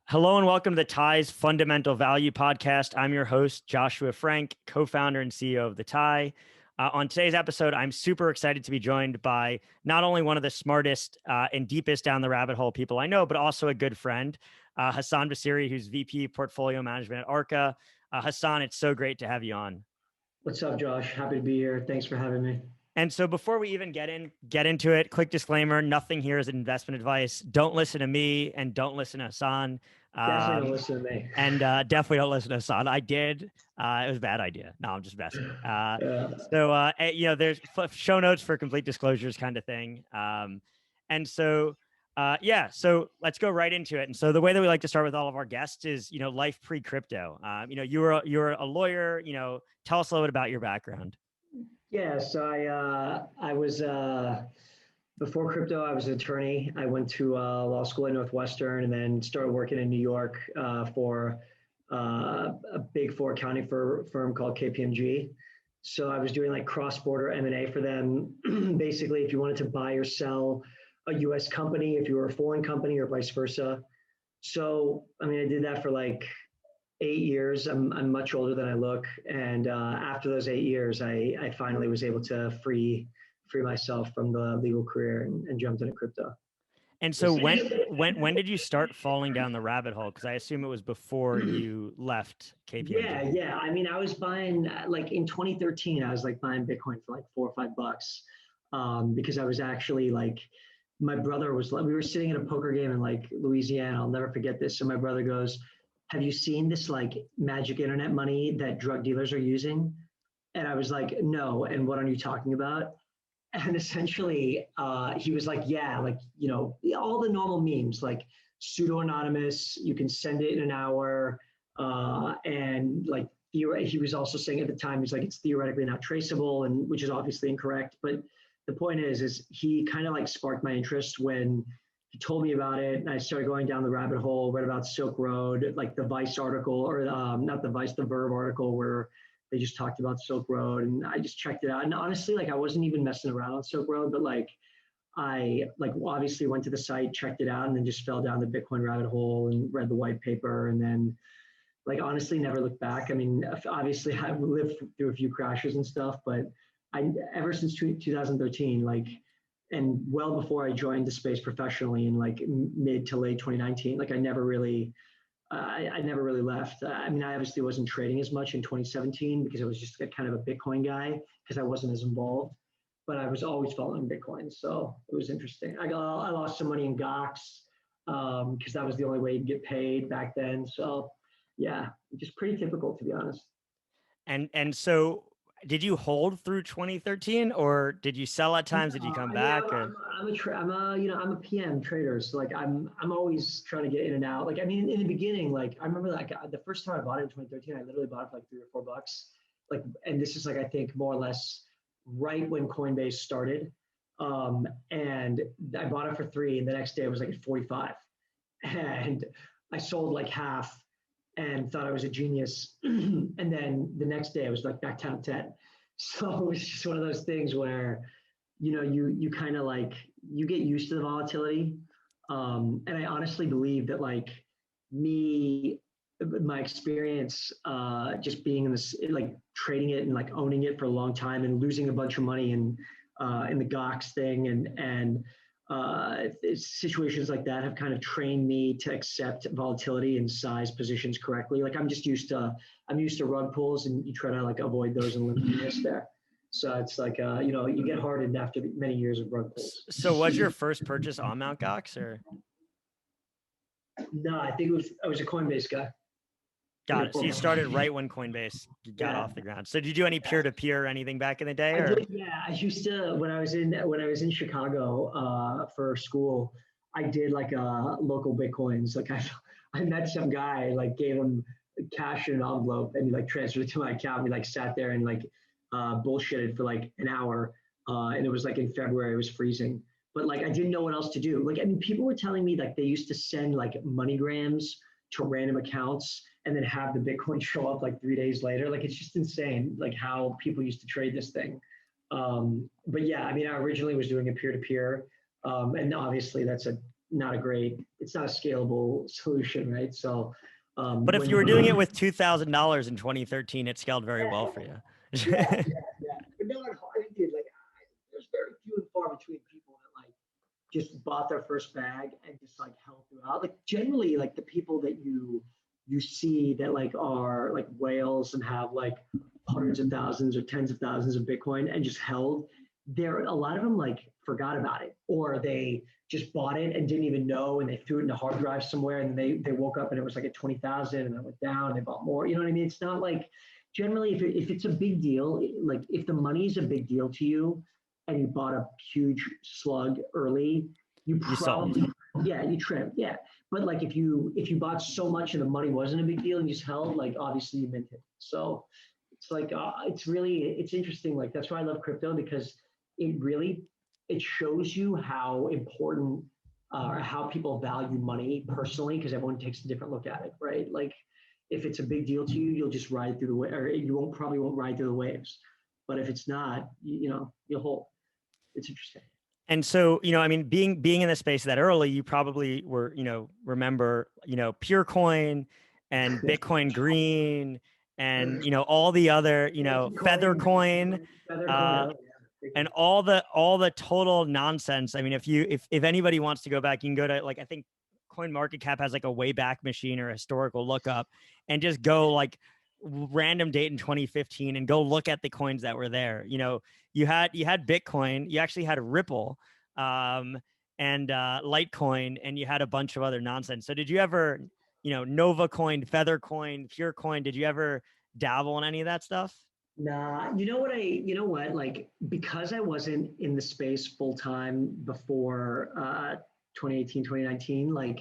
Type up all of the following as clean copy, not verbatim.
Hello and welcome to the Tie's Fundamental Value Podcast. I'm your host, Joshua Frank, co-founder and CEO of the Tie. On today's episode, I'm super excited to be joined by not only one of the smartest and deepest down the rabbit hole people I know, but also a good friend, Hassan Bassiri, who's VP Portfolio Management at Arca. Hassan, it's so great to have you on. What's up, Josh? Happy to be here. Thanks for having me. And so before we even get into it, quick disclaimer, nothing here is investment advice. Don't listen to me and don't listen to Hassan. Definitely don't listen to me. And definitely don't listen to Hassan. I did. It was a bad idea. No, I'm just messing. There's show notes for complete disclosures kind of thing. So let's go right into it. And so the way that we like to start with all of our guests is, life pre-crypto. You were a lawyer. Tell us a little bit about your background. Yeah, so I was before crypto, I was an attorney. I went to law school at Northwestern and then started working in New York for a big four accounting firm called KPMG. So I was doing like cross-border M&A for them. Basically, if you wanted to buy or sell a U.S. company, if you were a foreign company or vice versa. So, I did that for like 8 years. I'm much older than I look. And after those 8 years, I finally was able to free myself from the legal career and jumped into crypto. And so when did you start falling down the rabbit hole? Because I assume it was before you left KPMG. Yeah. I was buying like in 2013, I was like buying Bitcoin for like $4 or $5 because I was actually like, my brother was like, we were sitting at a poker game in like Louisiana. I'll never forget this. So my brother goes, "Have you seen this like magic internet money that drug dealers are using?" And I was like, "No. And what are you talking about?" And essentially, he was like, "Yeah, like, all the normal memes, like pseudo anonymous, you can send it in an hour." And like, he was also saying at the time, he's like, it's theoretically not traceable, and which is obviously incorrect. But the point is he kind of like sparked my interest when he told me about it, and I started going down the rabbit hole, read about Silk Road, like the Vice article, or not the Vice, the Verb article, where they just talked about Silk Road, and I just checked it out. And honestly, like I wasn't even messing around on Silk Road, but like I like obviously went to the site, checked it out, and then just fell down the Bitcoin rabbit hole and read the white paper, and then like honestly never looked back. Obviously I've lived through a few crashes and stuff, but ever since 2013, like, and well before I joined the space professionally in like mid to late 2019, like I never really left. I obviously wasn't trading as much in 2017 because I was just kind of a Bitcoin guy because I wasn't as involved, but I was always following Bitcoin. So it was interesting. I lost some money in GOX because that was the only way you'd get paid back then. So yeah, just pretty typical, to be honest. And so did you hold through 2013 or did you sell at times? Did you come back? I'm a PM trader. So like, I'm always trying to get in and out. Like, in the beginning, like I remember like the first time I bought it in 2013, I literally bought it for like $3 or $4. Like, and this is like, I think more or less right when Coinbase started. And I bought it for 3 and the next day it was like at 45. And I sold like half and thought I was a genius. And then the next day I was like back down 10. So it was just one of those things where, you kind of like, you get used to the volatility. And I honestly believe that like my experience just being in this, like trading it and like owning it for a long time and losing a bunch of money in the GOX thing and situations like that have kind of trained me to accept volatility and size positions correctly. Like I'm used to rug pulls, and you try to like avoid those and limit the risk there. So it's like you get hardened after many years of rug pulls. So was your first purchase on Mt. Gox or? No, I think I was a Coinbase guy. Got it. So you started right when Coinbase got off the ground. So did you do any peer-to-peer or anything back in the day? I did, yeah. I used to when I was in Chicago for school. I did like local Bitcoins. Like I met some guy, like gave him cash in an envelope, and he like transferred it to my account. We like sat there and like bullshitted for like an hour, and it was like in February. It was freezing, but like I didn't know what else to do. Like people were telling me like they used to send like MoneyGrams to random accounts and then have the Bitcoin show up like 3 days later. Like, it's just insane, like how people used to trade this thing. But yeah, I originally was doing it peer-to-peer. And obviously that's a not a scalable solution, right? So, But if you were doing it with $2,000 in 2013, it scaled very well for you. Yeah. But no, I did there's very few and far between people that just bought their first bag and just held throughout. Generally, the people that you see that are whales and have hundreds of thousands or tens of thousands of Bitcoin and just held. There, a lot of them forgot about it, or they just bought it and didn't even know, and they threw it in a hard drive somewhere, and they woke up and it was at 20,000, and then it went down. And they bought more. You know what I mean? It's not generally if it's a big deal, if the money is a big deal to you, and you bought a huge slug early, you probably you trimmed, But if you bought so much and the money wasn't a big deal and you just held, obviously you minted. So it's it's interesting. That's why I love crypto, because it shows you how important or how people value money personally, because everyone takes a different look at it, right? If it's a big deal to you, you'll just ride through the wave, or you probably won't ride through the waves. But if it's not, you'll hold. It's interesting. And so, I mean, being in the space that early, you probably were, remember, Purecoin and Bitcoin Green and, all the other, Feathercoin, and all the total nonsense. I mean, if anybody wants to go back, you can go to I think CoinMarketCap has a Wayback Machine or a historical lookup, and just go random date in 2015 and go look at the coins that were there. You had Bitcoin, you actually had Ripple, and Litecoin, and you had a bunch of other nonsense. So did you ever, Nova Coin, Feathercoin, Purecoin, did you ever dabble in any of that stuff? Nah, you know what, because I wasn't in the space full time before 2018, 2019,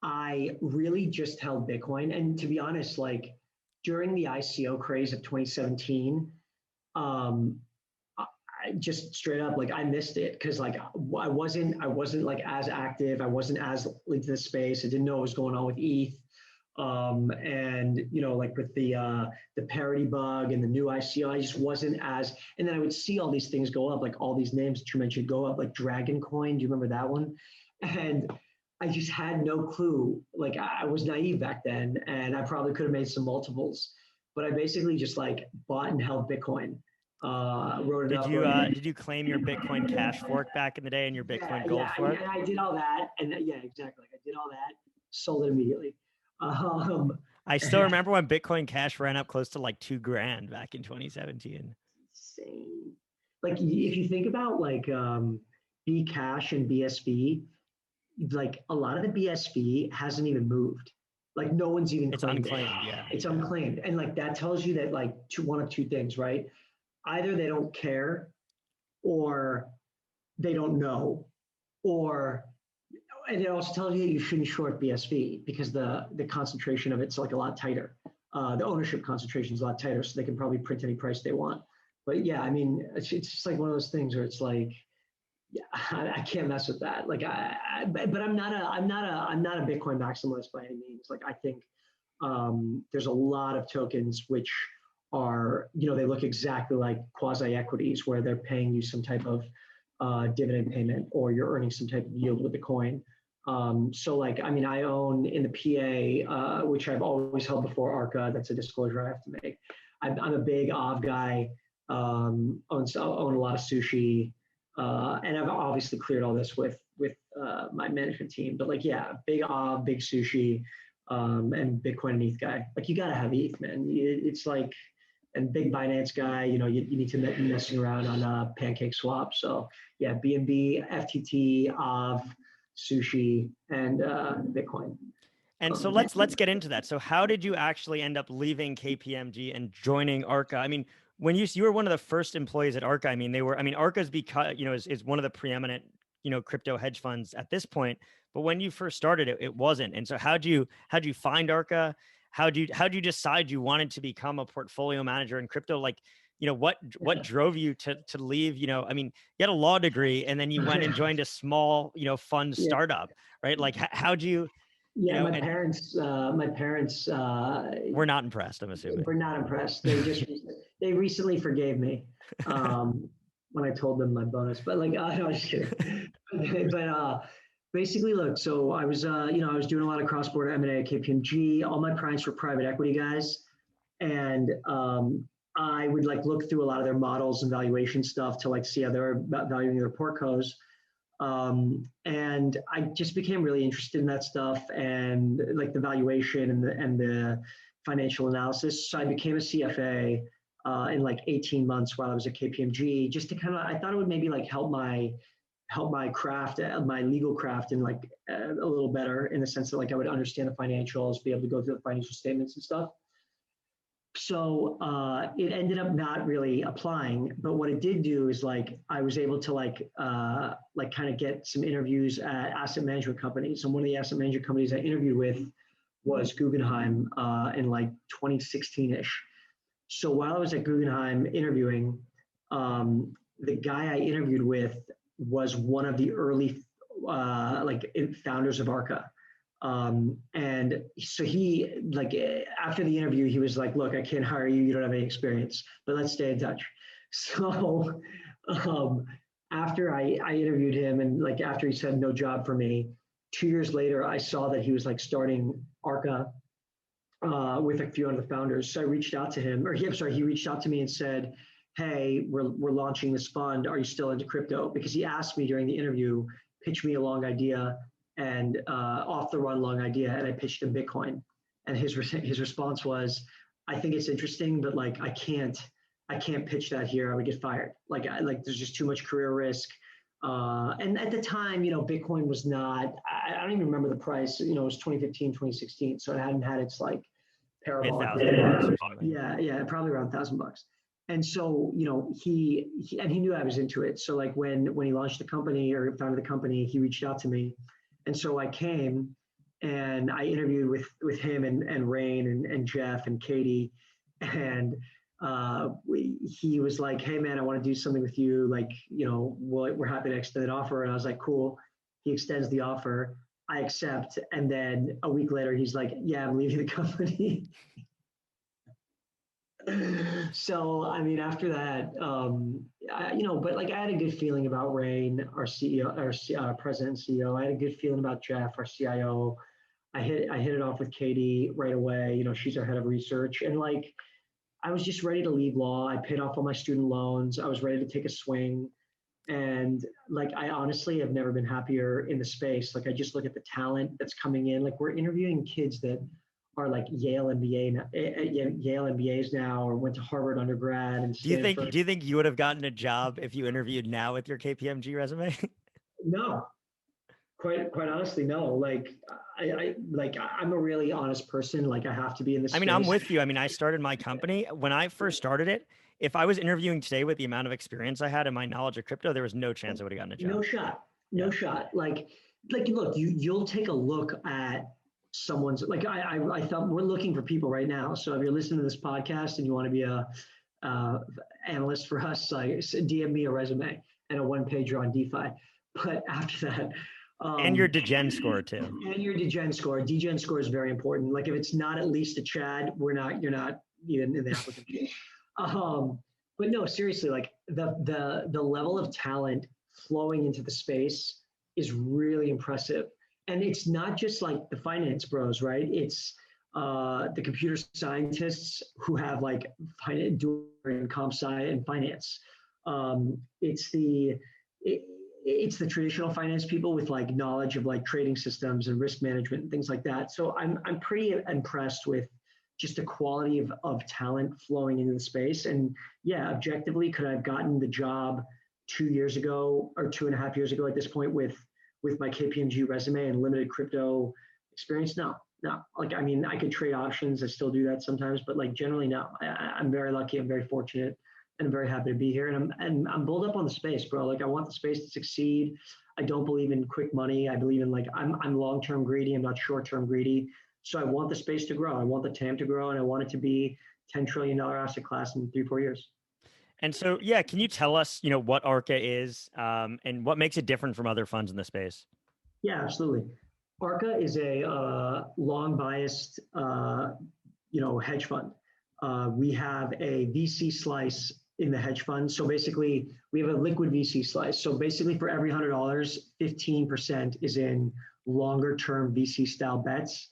I really just held Bitcoin. And to be honest, during the ICO craze of 2017, I just straight up I missed it, because I wasn't as active. I wasn't as into the space. I didn't know what was going on with ETH. And with the parity bug and the new ICO, I just wasn't as. And then I would see all these things go up, all these names that you mentioned go up, Dragon Coin. Do you remember that one? And I just had no clue. I was naive back then, and I probably could have made some multiples, but I basically just bought and held Bitcoin. Wrote it up. Did you claim your Bitcoin Cash fork back in the day and your Bitcoin Gold fork? I did all that, and exactly. I did all that, sold it immediately. I still remember when Bitcoin Cash ran up close to $2,000 back in 2017. Insane. If you think about Bcash and BSV, a lot of the BSV hasn't even moved. No one's even claimed unclaimed, it. Yeah. It's unclaimed. And that tells you that one of two things, right? Either they don't care, or they don't know, and it also tells you that you shouldn't short BSV, because the concentration of it's a lot tighter. The ownership concentration is a lot tighter, so they can probably print any price they want. But yeah, I mean, it's just one of those things where it's I can't mess with that. But I'm not a Bitcoin maximalist by any means. I think there's a lot of tokens which are, they look exactly like quasi equities, where they're paying you some type of dividend payment, or you're earning some type of yield with the coin. So I mean, I own in the PA, which I've always held before Arca. That's a disclosure I have to make. I'm a big AV guy. Own a lot of sushi. And I've obviously cleared all this with my management team. But big AV, big sushi, and Bitcoin and ETH guy. You gotta have ETH, man. It's and big Binance guy. You need to be messing around on Pancake Swap. So yeah, BNB, FTT, AV, sushi, and Bitcoin. And so let's get into that. So how did you actually end up leaving KPMG and joining Arca? I mean, when you were one of the first employees at Arca, Arca's because, is one of the preeminent, crypto hedge funds at this point. But when you first started, it wasn't. And so how'd you find Arca? How'd you decide you wanted to become a portfolio manager in crypto? What drove you to leave? I mean, you had a law degree, and then you went and joined a small, fund startup, right? How'd you? Yeah, my parents were not impressed, I'm assuming. Were not impressed. They recently forgave me when I told them my bonus. But no, I'm just kidding. but Basically, look, so I was, I was doing a lot of cross-border M&A at KPMG. All my clients were private equity guys, and I would like look through a lot of their models and valuation stuff to like see how they're valuing their portcos. And I just became really interested in that stuff and like the valuation and the financial analysis. So I became a CFA in like 18 months while I was at KPMG, just to kind of, I thought it would maybe like help my craft, my legal craft, and like a little better in the sense that like I would understand the financials, be able to go through the financial statements and stuff. So it ended up not really applying, but what it did do is like I was able to like kind of get some interviews at asset management companies. And one of the asset management companies I interviewed with was Guggenheim in like 2016-ish. So while I was at Guggenheim interviewing, the guy I interviewed with was one of the early founders of Arca. And so he like after the interview, he was like, look, I can't hire you. You don't have any experience, but let's stay in touch. So after I interviewed him and like after he said no job for me, 2 years later, I saw that he was like starting Arca with a few other founders. So I reached out to him, he reached out to me and said, hey, we're launching this fund. Are you still into crypto? Because he asked me during the interview, pitch me a long idea and off the run long idea. And I pitched him Bitcoin. And his response was, I think it's interesting, but like, I can't pitch that here. I would get fired. Like there's just too much career risk. And at the time, Bitcoin was not, I don't even remember the price, it was 2015, 2016. So it hadn't had its like parabolic. Yeah, probably around $1,000. And so, he knew I was into it. So like when he launched the company or founded the company, he reached out to me. And so I came and I interviewed with him and Rain and Jeff and Katie. And he was like, hey man, I want to do something with you. Like, we're happy to extend an offer. And I was like, cool. He extends the offer. I accept. And then a week later, he's like, yeah, I'm leaving the company. So, I mean, after that, but like I had a good feeling about Rain, our CEO, our president and CEO. I had a good feeling about Jeff, our CIO. I hit it off with Katie right away. She's our head of research. And like, I was just ready to leave law. I paid off all my student loans. I was ready to take a swing. And like, I honestly have never been happier in the space. Like, I just look at the talent that's coming in. Like, we're interviewing kids that are like Yale MBAs now, or went to Harvard undergrad and Stanford. Do you think you would have gotten a job if you interviewed now with your KPMG resume? No, quite honestly, no. Like I'm a really honest person. Like I have to be in this. I mean, I'm with you. I mean, I started my company when I first started it. If I was interviewing today with the amount of experience I had and my knowledge of crypto, there was no chance I would have gotten a job. No shot. Like look, you'll take a look at someone's, like I thought we're looking for people right now. So if you're listening to this podcast and you want to be a analyst for us, like DM me a resume and a one-pager on DeFi. But after that, and your degen score too. And your degen score. Degen score is very important. Like if it's not at least a Chad, you're not even in the application. But no, seriously, like the level of talent flowing into the space is really impressive. And it's not just like the finance bros, right? It's the computer scientists who have like doing comp sci and finance. It's the traditional finance people with like knowledge of like trading systems and risk management and things like that. So I'm pretty impressed with just the quality of talent flowing into the space. And yeah, objectively, could I have gotten the job 2 years ago or 2.5 years ago at this point with my KPMG resume and limited crypto experience? No. Like, I mean, I could trade options. I still do that sometimes, but like generally, no. I'm very lucky. I'm very fortunate, and I'm very happy to be here. And I'm bulled up on the space, bro. Like, I want the space to succeed. I don't believe in quick money. I believe in like I'm long-term greedy. I'm not short-term greedy. So I want the space to grow. I want the TAM to grow, and I want it to be $10 trillion asset class in 3-4 years. And so, yeah, can you tell us, what Arca is and what makes it different from other funds in the space? Yeah, absolutely. Arca is a long biased, hedge fund. We have a VC slice in the hedge fund. So basically, we have a liquid VC slice. So basically, for every $100, 15% is in longer term VC style bets.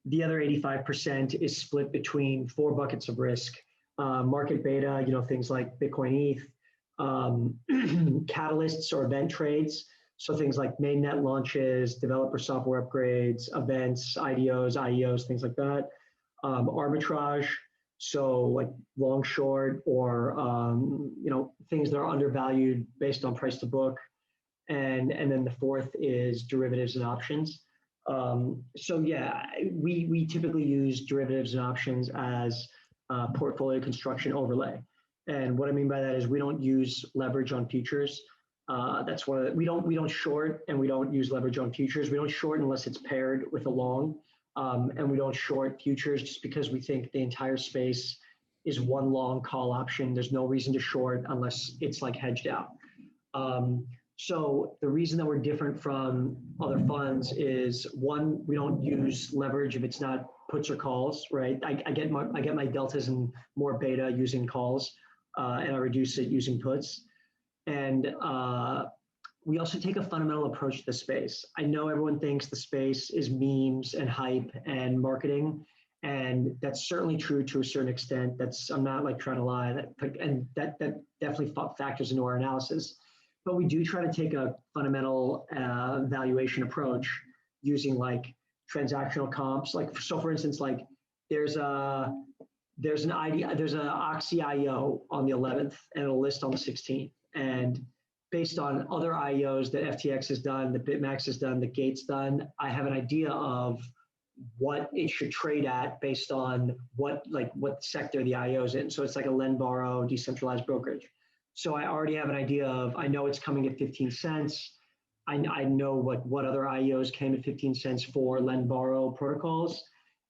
The other 85% is split between 4 buckets of risk: market beta, things like Bitcoin, ETH, catalysts or event trades. So things like mainnet launches, developer software upgrades, events, IEOs, things like that. Arbitrage, so like long short or things that are undervalued based on price to book. And then the fourth is derivatives and options. So yeah, we typically use derivatives and options as portfolio construction overlay. And what I mean by that is we don't use leverage on futures. That's one of the, we don't short, and we don't use leverage on futures. We don't short unless it's paired with a long, and we don't short futures just because we think the entire space is one long call option. There's no reason to short unless it's like hedged out. So the reason that we're different from other funds is, one, we don't use leverage if it's not puts or calls, right? I get my deltas and more beta using calls, and I reduce it using puts. And we also take a fundamental approach to the space. I know everyone thinks the space is memes and hype and marketing, and that's certainly true to a certain extent. I'm not like trying to lie, that definitely factors into our analysis. But we do try to take a fundamental valuation approach using like transactional comps. Like, so for instance, like there's an Oxy IO on the 11th and it'll list on the 16th. And based on other IOs that FTX has done, that BitMax has done, that Gates done, I have an idea of what it should trade at based on what sector the IO is in. So it's like a lend borrow decentralized brokerage. So I already have an idea of, I know it's coming at 15 cents. I know what other IOs came at 15 cents for lend borrow protocols.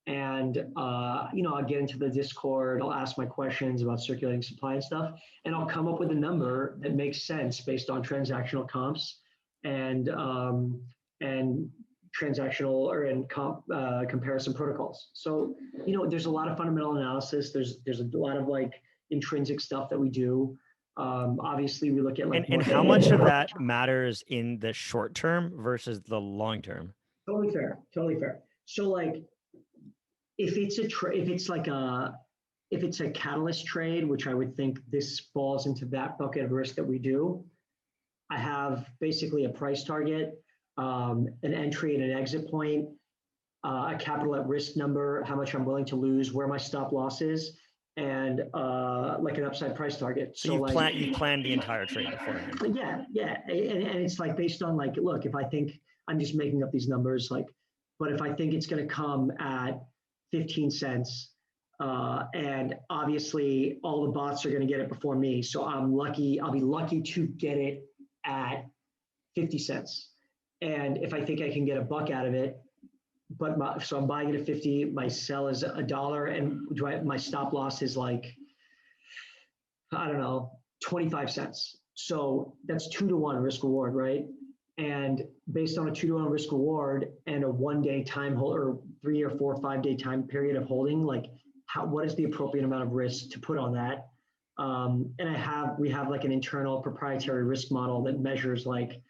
And, I'll get into the Discord, I'll ask my questions about circulating supply and stuff, and I'll come up with a number that makes sense based on transactional comps and transactional or comparison protocols. So, there's a lot of fundamental analysis. There's a lot of like intrinsic stuff that we do. Obviously, we look at like and how much of that matters in the short term versus the long term. Totally fair. So like, if it's a catalyst trade, which I would think this falls into that bucket of risk that we do, I have basically a price target, an entry and an exit point, a capital at risk number, how much I'm willing to lose, where my stop loss is, and like an upside price target. So you plan the entire trade beforehand. Yeah, and it's like based on like, look, if I think, I'm just making up these numbers, like, but if I think it's going to come at 15 cents, and obviously all the bots are going to get it before me, so I'll be lucky to get it at 50 cents. And if I think I can get $1 out of it, so I'm buying it at 50, my sell is $1, and my stop loss is like, I don't know, 25 cents. So that's 2-to-1 risk reward, right? And based on a 2-to-1 risk reward and a 1-day time hold, or 3 or 4 or 5-day time period of holding, like what is the appropriate amount of risk to put on that? And we have like an internal proprietary risk model that measures like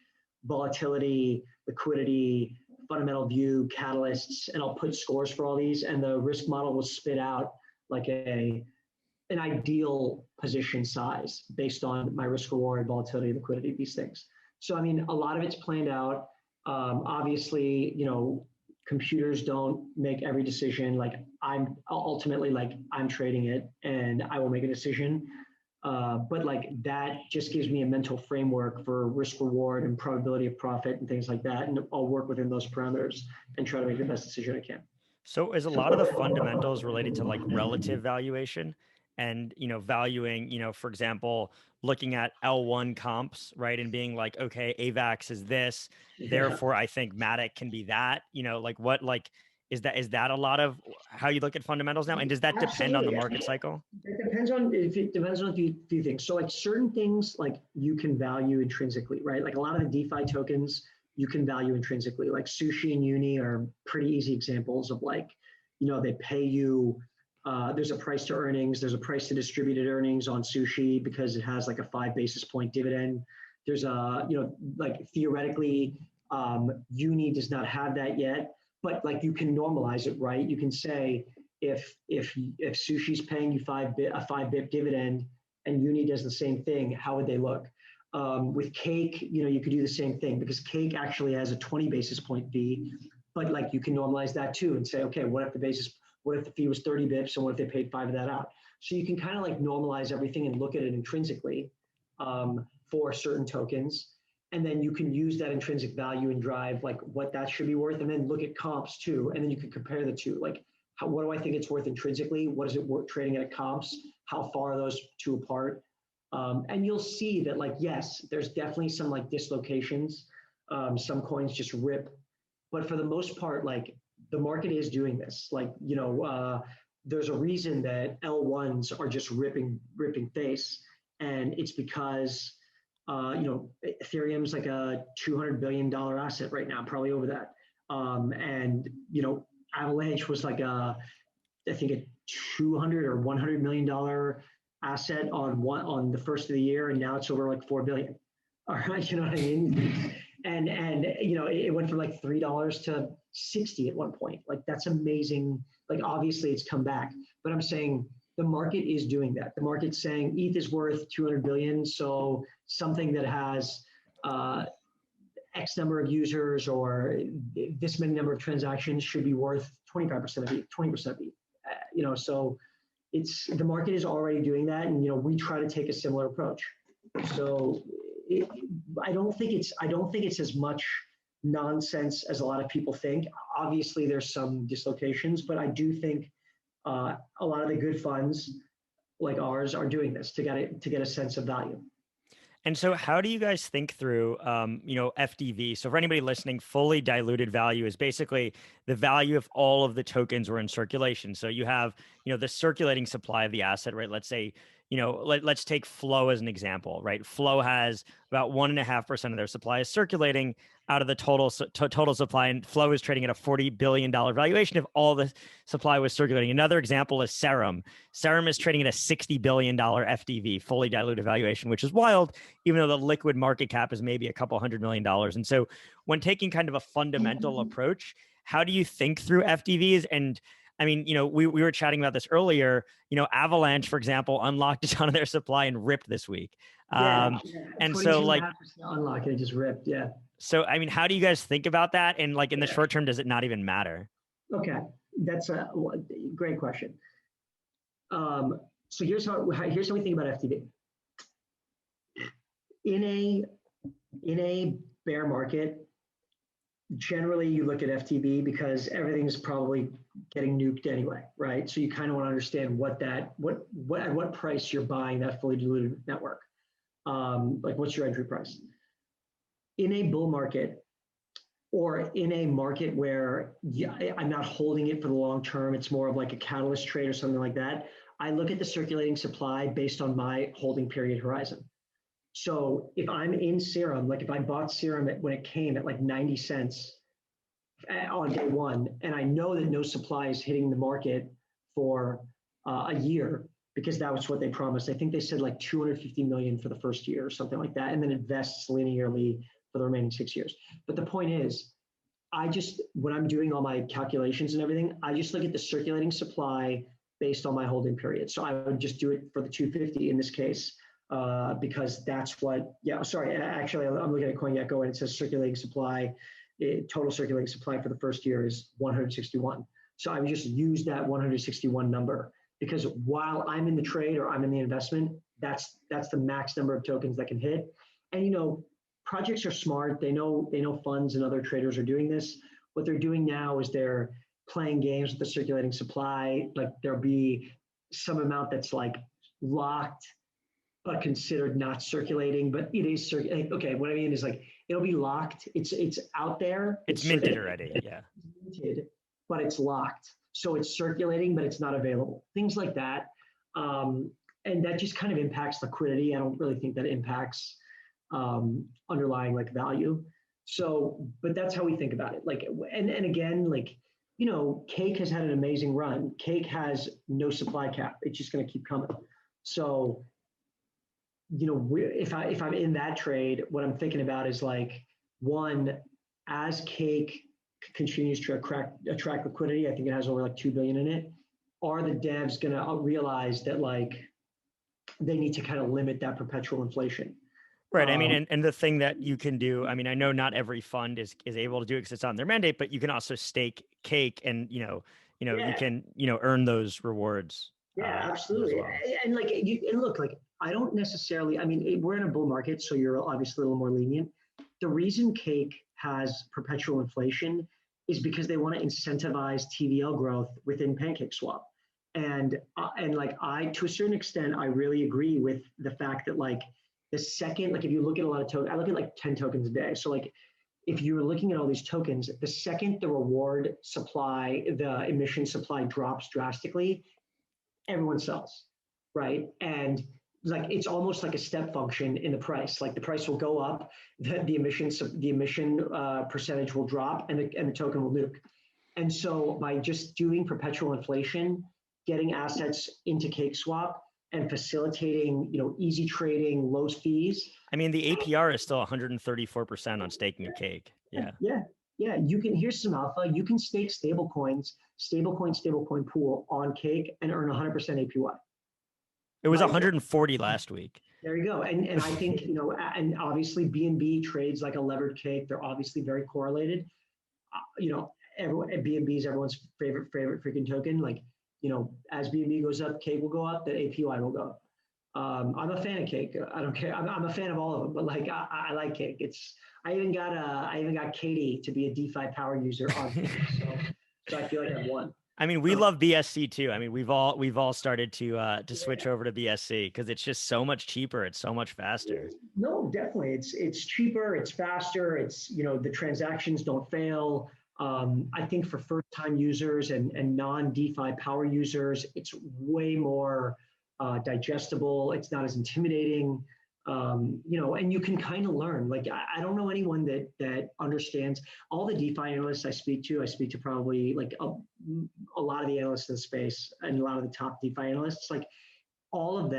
volatility, liquidity, fundamental view, catalysts, and I'll put scores for all these, and the risk model will spit out like an ideal position size based on my risk reward, volatility, liquidity, these things. So, I mean, a lot of it's planned out. Obviously, computers don't make every decision. Like I'm trading it and I will make a decision. But like that just gives me a mental framework for risk reward and probability of profit and things like that. And I'll work within those parameters and try to make the best decision I can. So is a lot of the fundamentals related to like relative valuation and, valuing, for example, looking at L1 comps, right? And being like, okay, AVAX is this, therefore I think Matic can be that, is that a lot of how you look at fundamentals now? And does that depend on the market cycle? It depends on a few things. So like certain things, like you can value intrinsically, right? Like a lot of the DeFi tokens, you can value intrinsically. Like Sushi and Uni are pretty easy examples of like, they pay you There's a price to earnings. There's a price to distributed earnings on Sushi because it has like a 5 basis point dividend. There's a, like theoretically, Uni does not have that yet, but like you can normalize it, right? You can say if Sushi's paying you a 5 bip dividend and Uni does the same thing, how would they look? With Cake, you could do the same thing because Cake actually has a 20 basis point fee, but like you can normalize that too and say, okay, what if the fee was 30 bips and what if they paid 5 of that out? So you can kind of like normalize everything and look at it intrinsically for certain tokens. And then you can use that intrinsic value and drive like what that should be worth, and then look at comps too. And then you can compare the two. Like, what do I think it's worth intrinsically? What is it worth trading at comps? How far are those two apart? And you'll see that like, yes, there's definitely some like dislocations. Some coins just rip. But for the most part, like the market is doing this. Like, there's a reason that L1s are just ripping face. And it's because Ethereum's like a $200 billion asset right now, probably over that. And Avalanche was like I think a $200 or $100 million asset on the first of the year, and now it's over like 4 billion. All right, you know what I mean? And it went from like $3 to 60 at one point. Like that's amazing. Like obviously it's come back, but I'm saying the market is doing that. The market's saying ETH is worth 200 billion, so something that has X number of users or this many number of transactions should be worth 25% of ETH, 20% of ETH. So the market is already doing that, and we try to take a similar approach. So I don't think it's as much nonsense as a lot of people think. Obviously, there's some dislocations, but I do think a lot of the good funds like ours are doing this to get a sense of value. And so how do you guys think through, FDV? So for anybody listening, fully diluted value is basically the value of all of the tokens were in circulation. So you have, the circulating supply of the asset, right? Let's say, let's take Flow as an example, right? Flow has about 1.5% of their supply is circulating out of the total supply, and Flow is trading at a $40 billion valuation if all the supply was circulating. Another example is Serum. Serum is trading at a $60 billion FDV, fully diluted valuation, which is wild, even though the liquid market cap is maybe a couple $100 million. And so when taking kind of a fundamental approach, how do you think through FDVs? And I mean, we were chatting about this earlier. Avalanche, for example, unlocked a ton of their supply and ripped this week. And so like unlock, it just ripped. Yeah. So, I mean, how do you guys think about that? And like in the short term, does it not even matter? Okay. That's a great question. So here's how we think about FDV. In a bear market, generally you look at FTB because everything's probably getting nuked anyway, right? So you kind of want to understand at what price you're buying that fully diluted network. Like what's your entry price? In a bull market or in a market where I'm not holding it for the long term, it's more of like a catalyst trade or something like that, I look at the circulating supply based on my holding period horizon. So if I'm in Serum, like if I bought Serum when it came at like 90 cents on day one, and I know that no supply is hitting the market for a year, because that was what they promised. I think they said like 250 million for the first year or something like that, and then invests linearly for the remaining 6 years. But the point is, when I'm doing all my calculations and everything, I just look at the circulating supply based on my holding period. So I would just do it for the 250 in this case, because that's actually, I'm looking at CoinGecko and it says circulating supply, total circulating supply for the first year is 161. So I would just use that 161 number, because while I'm in the trade or I'm in the investment, that's the max number of tokens that can hit. And projects are smart. They know funds and other traders are doing this. What they're doing now is they're playing games with the circulating supply. Like there'll be some amount that's like locked, but considered not circulating, but it is circulating. Okay, what I mean is like, it'll be locked. It's out there. It's minted already, yeah. It's minted, but it's locked. So it's circulating, but it's not available. Things like that. And that just kind of impacts liquidity. I don't really think that impacts underlying like value. So, but that's how we think about it. Like, and again, like Cake has had an amazing run. Cake has no supply cap. It's just going to keep coming. So, if I'm in that trade, what I'm thinking about is like, one, as Cake continues to attract liquidity, I think it has over like 2 billion in it. Are the devs going to realize that like they need to kind of limit that perpetual inflation? Right. I mean, and the thing that you can do, I mean, I know not every fund is able to do it because it's on their mandate, but you can also stake Cake and, you Yeah, can, earn those rewards yeah, as absolutely. well. And like, and look, like, I don't necessarily, I mean, we're in a bull market, so you're obviously a little more lenient. The reason Cake has perpetual inflation is because they want to incentivize TVL growth within PancakeSwap. And like, to a certain extent, I really agree with the fact that like the second, like if you look at a lot of tokens, I look at like 10 tokens a day. So like if you're looking at all these tokens, the second the reward supply, the emission supply drops drastically, everyone sells, right? And like it's almost like a step function in the price. Like the price will go up, the emission percentage will drop, and the token will nuke. And so by just doing perpetual inflation, getting assets into CakeSwap and facilitating, easy trading, low fees. I mean, the APR is still 134% on staking a Cake. Yeah. Yeah. Yeah. Here's some alpha. You can stake stablecoin pool on Cake and earn 100% APY. It was Right? 140 last week. There you go. And I think, and obviously BNB trades like a levered Cake. They're obviously very correlated. BNB is everyone's favorite freaking token. Like, as BNB goes up, Cake will go up, the APY will go up. I'm a fan of Cake. I don't care. I'm a fan of all of them, but like I like Cake. I even got Katie to be a DeFi power user on Cake, so I feel like I've won. I mean, we love BSC too. I mean, we've all started to switch over to BSC because it's just so much cheaper. It's so much faster. No, definitely. It's cheaper. It's faster. It's the transactions don't fail. I think for first time users and non DeFi power users, it's way more digestible. It's not as intimidating. And you can kind of learn. Like I don't know anyone that understands all the DeFi analysts I speak to. I speak to probably like a lot of the analysts in the space and a lot of the top DeFi analysts. Like all of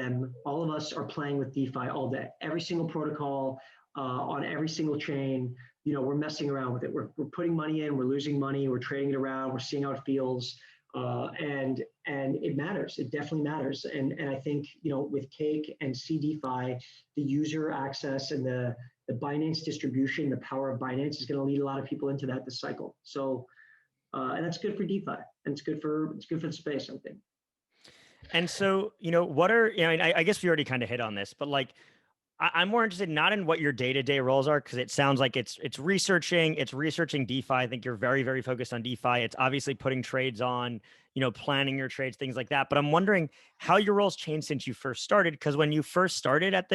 us are playing with DeFi all day. Every single protocol on every single chain. We're messing around with it. We're putting money in. We're losing money. We're trading it around. We're seeing how it feels. And it matters. It definitely matters. And I think with Cake and CDFI, the user access and the Binance distribution, the power of Binance is going to lead a lot of people into this cycle. So and that's good for DeFi, and it's good for the space, I think. And so what are I guess we already kind of hit on this, but like I'm more interested not in what your day-to-day roles are, because it sounds like it's researching DeFi. I think you're very, very focused on DeFi. It's obviously putting trades on, planning your trades, things like that. But I'm wondering how your roles changed since you first started, because when you first started at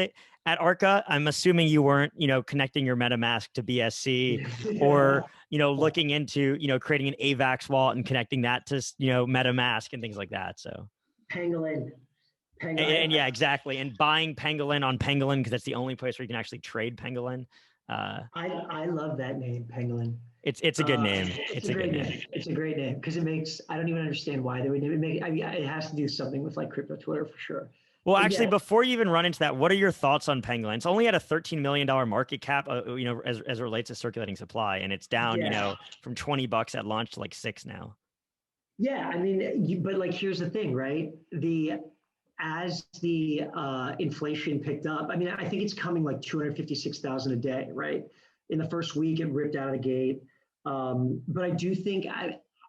Arca, I'm assuming you weren't, connecting your MetaMask to BSC or, looking into, creating an AVAX wallet and connecting that to, MetaMask and things like that. So Pangolin. And yeah, exactly. And buying Pangolin on Pangolin, because that's the only place where you can actually trade Pangolin. I love that name, Pangolin. It's a good name. It's a great name. It's a great name because I don't even understand why they would name it. I mean, it has to do something with like crypto Twitter for sure. Well, actually, before you even run into that, what are your thoughts on Pangolin? It's only at a $13 million market cap, as it relates to circulating supply, and it's down, from $20 at launch to like $6 now. Yeah, I mean, but like, here's the thing, right? As the inflation picked up, I mean, I think it's coming like 256,000 a day, right? In the first week, it ripped out of the gate. But I do think,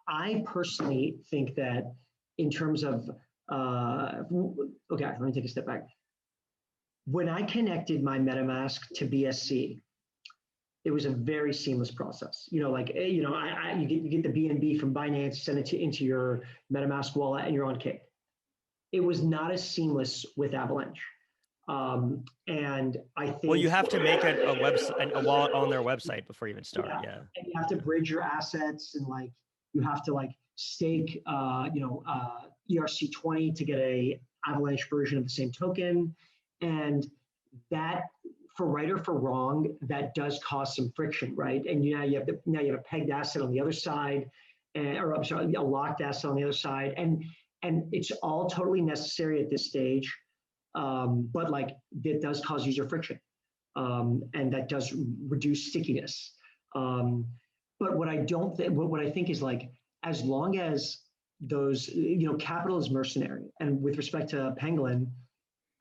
I personally think that in terms of, okay, let me take a step back. When I connected my MetaMask to BSC, it was a very seamless process. You get the BNB from Binance, send it into your MetaMask wallet, and you're on Cake. It was not as seamless with Avalanche. And I think, well, you have to make a website, a wallet on their website before you even start. Yeah. And you have to bridge your assets, and like you have to like stake ERC20 to get a Avalanche version of the same token. And that, for right or for wrong, that does cause some friction, right? And you have a pegged asset on the other side. or I'm sorry, a locked asset on the other side, and it's all totally necessary at this stage, but like it does cause user friction, and that does reduce stickiness. But what I don't think, what I think is like, as long as those, capital is mercenary, and with respect to Pangolin,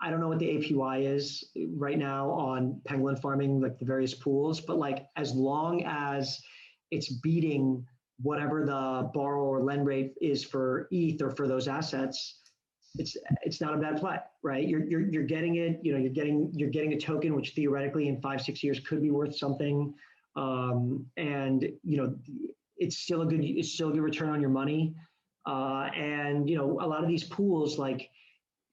I don't know what the APY is right now on Pangolin farming, like the various pools, but like as long as it's beating whatever the borrow or lend rate is for ETH or for those assets, it's not a bad play, right? You're getting it, you're getting a token which theoretically in 5-6 years could be worth something, and it's still a good return on your money, and a lot of these pools, like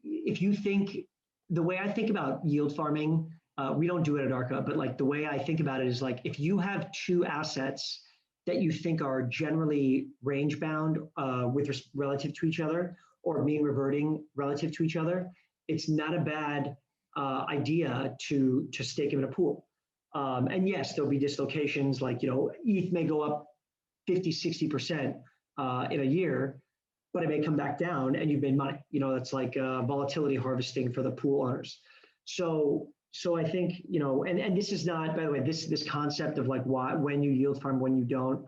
if you think, the way I think about yield farming, we don't do it at Arca, but like the way I think about it is like, if you have two assets that you think are generally range bound relative to each other, or mean reverting relative to each other, it's not a bad idea to stake them in a pool. And yes, there'll be dislocations, like ETH may go up 50-60% in a year, but it may come back down and you've made money. That's like volatility harvesting for the pool owners. So I think, and this is not, by the way, this concept of like when you yield farm, when you don't,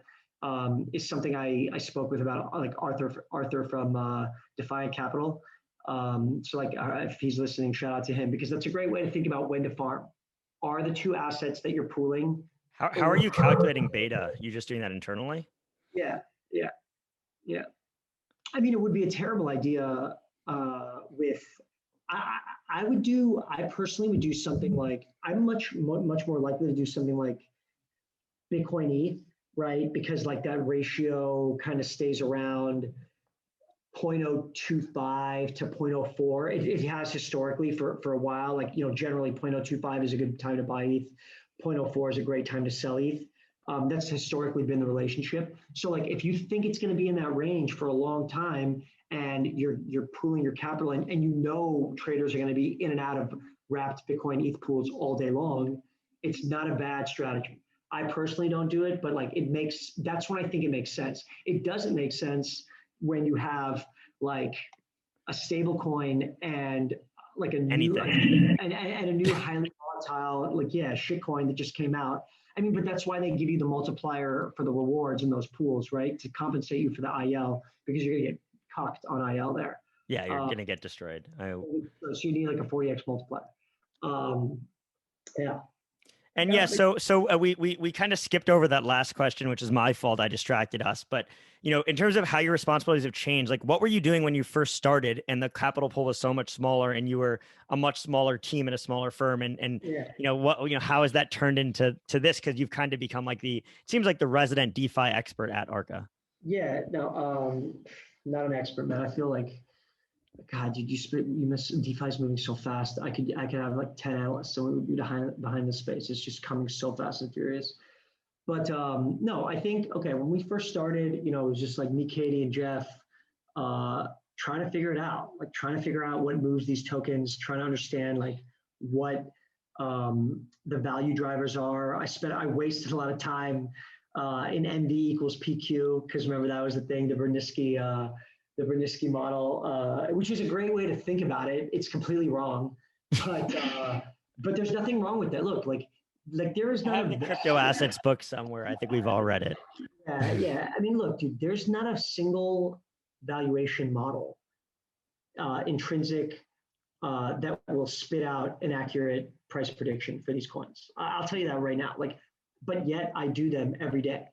is something I spoke with about, like Arthur from DeFi Capital. So like if he's listening, shout out to him, because that's a great way to think about when to farm. Are the two assets that you're pooling? How are you calculating beta? You just doing that internally? Yeah. I mean, it would be a terrible idea I personally would do something like, I'm much more likely to do something like Bitcoin ETH, right? Because like that ratio kind of stays around 0.025 to 0.04. It has historically for a while, like, generally 0.025 is a good time to buy ETH. 0.04 is a great time to sell ETH. That's historically been the relationship. So like, if you think it's going to be in that range for a long time, and you're pooling your capital, and traders are going to be in and out of wrapped Bitcoin ETH pools all day long, it's not a bad strategy. I personally don't do it, but like that's when I think it makes sense. It doesn't make sense when you have like a stable coin and like a new and a new highly volatile, like shitcoin that just came out. I mean, but that's why they give you the multiplier for the rewards in those pools, right? To compensate you for the IL, because you're gonna get cocked on IL there. Yeah, you're gonna get destroyed. So you need like a 40x multiplier. Yeah. And so we kind of skipped over that last question, which is my fault. I distracted us. But in terms of how your responsibilities have changed, like what were you doing when you first started and the capital pool was so much smaller and you were a much smaller team in a smaller firm, and how has that turned into this? Because you've kind of become like it seems like the resident DeFi expert at Arca. Yeah, no, not an expert, man. I feel like, God, you miss, DeFi's moving so fast. I could have like 10 analysts, so it would be behind the space. It's just coming so fast and furious. But no, I think, okay, when we first started, it was just like me, Katie, and Jeff trying to figure it out, like trying to figure out what moves these tokens, trying to understand like what the value drivers are. I wasted a lot of time in MV equals PQ, because remember that was the thing, the Berniski model, which is a great way to think about it. It's completely wrong, but there's nothing wrong with that. Look, like there is not I have the crypto assets book somewhere. I think we've all read it. Yeah. I mean, look, dude, there's not a single valuation model intrinsic that will spit out an accurate price prediction for these coins. I'll tell you that right now. Like, but yet I do them every day.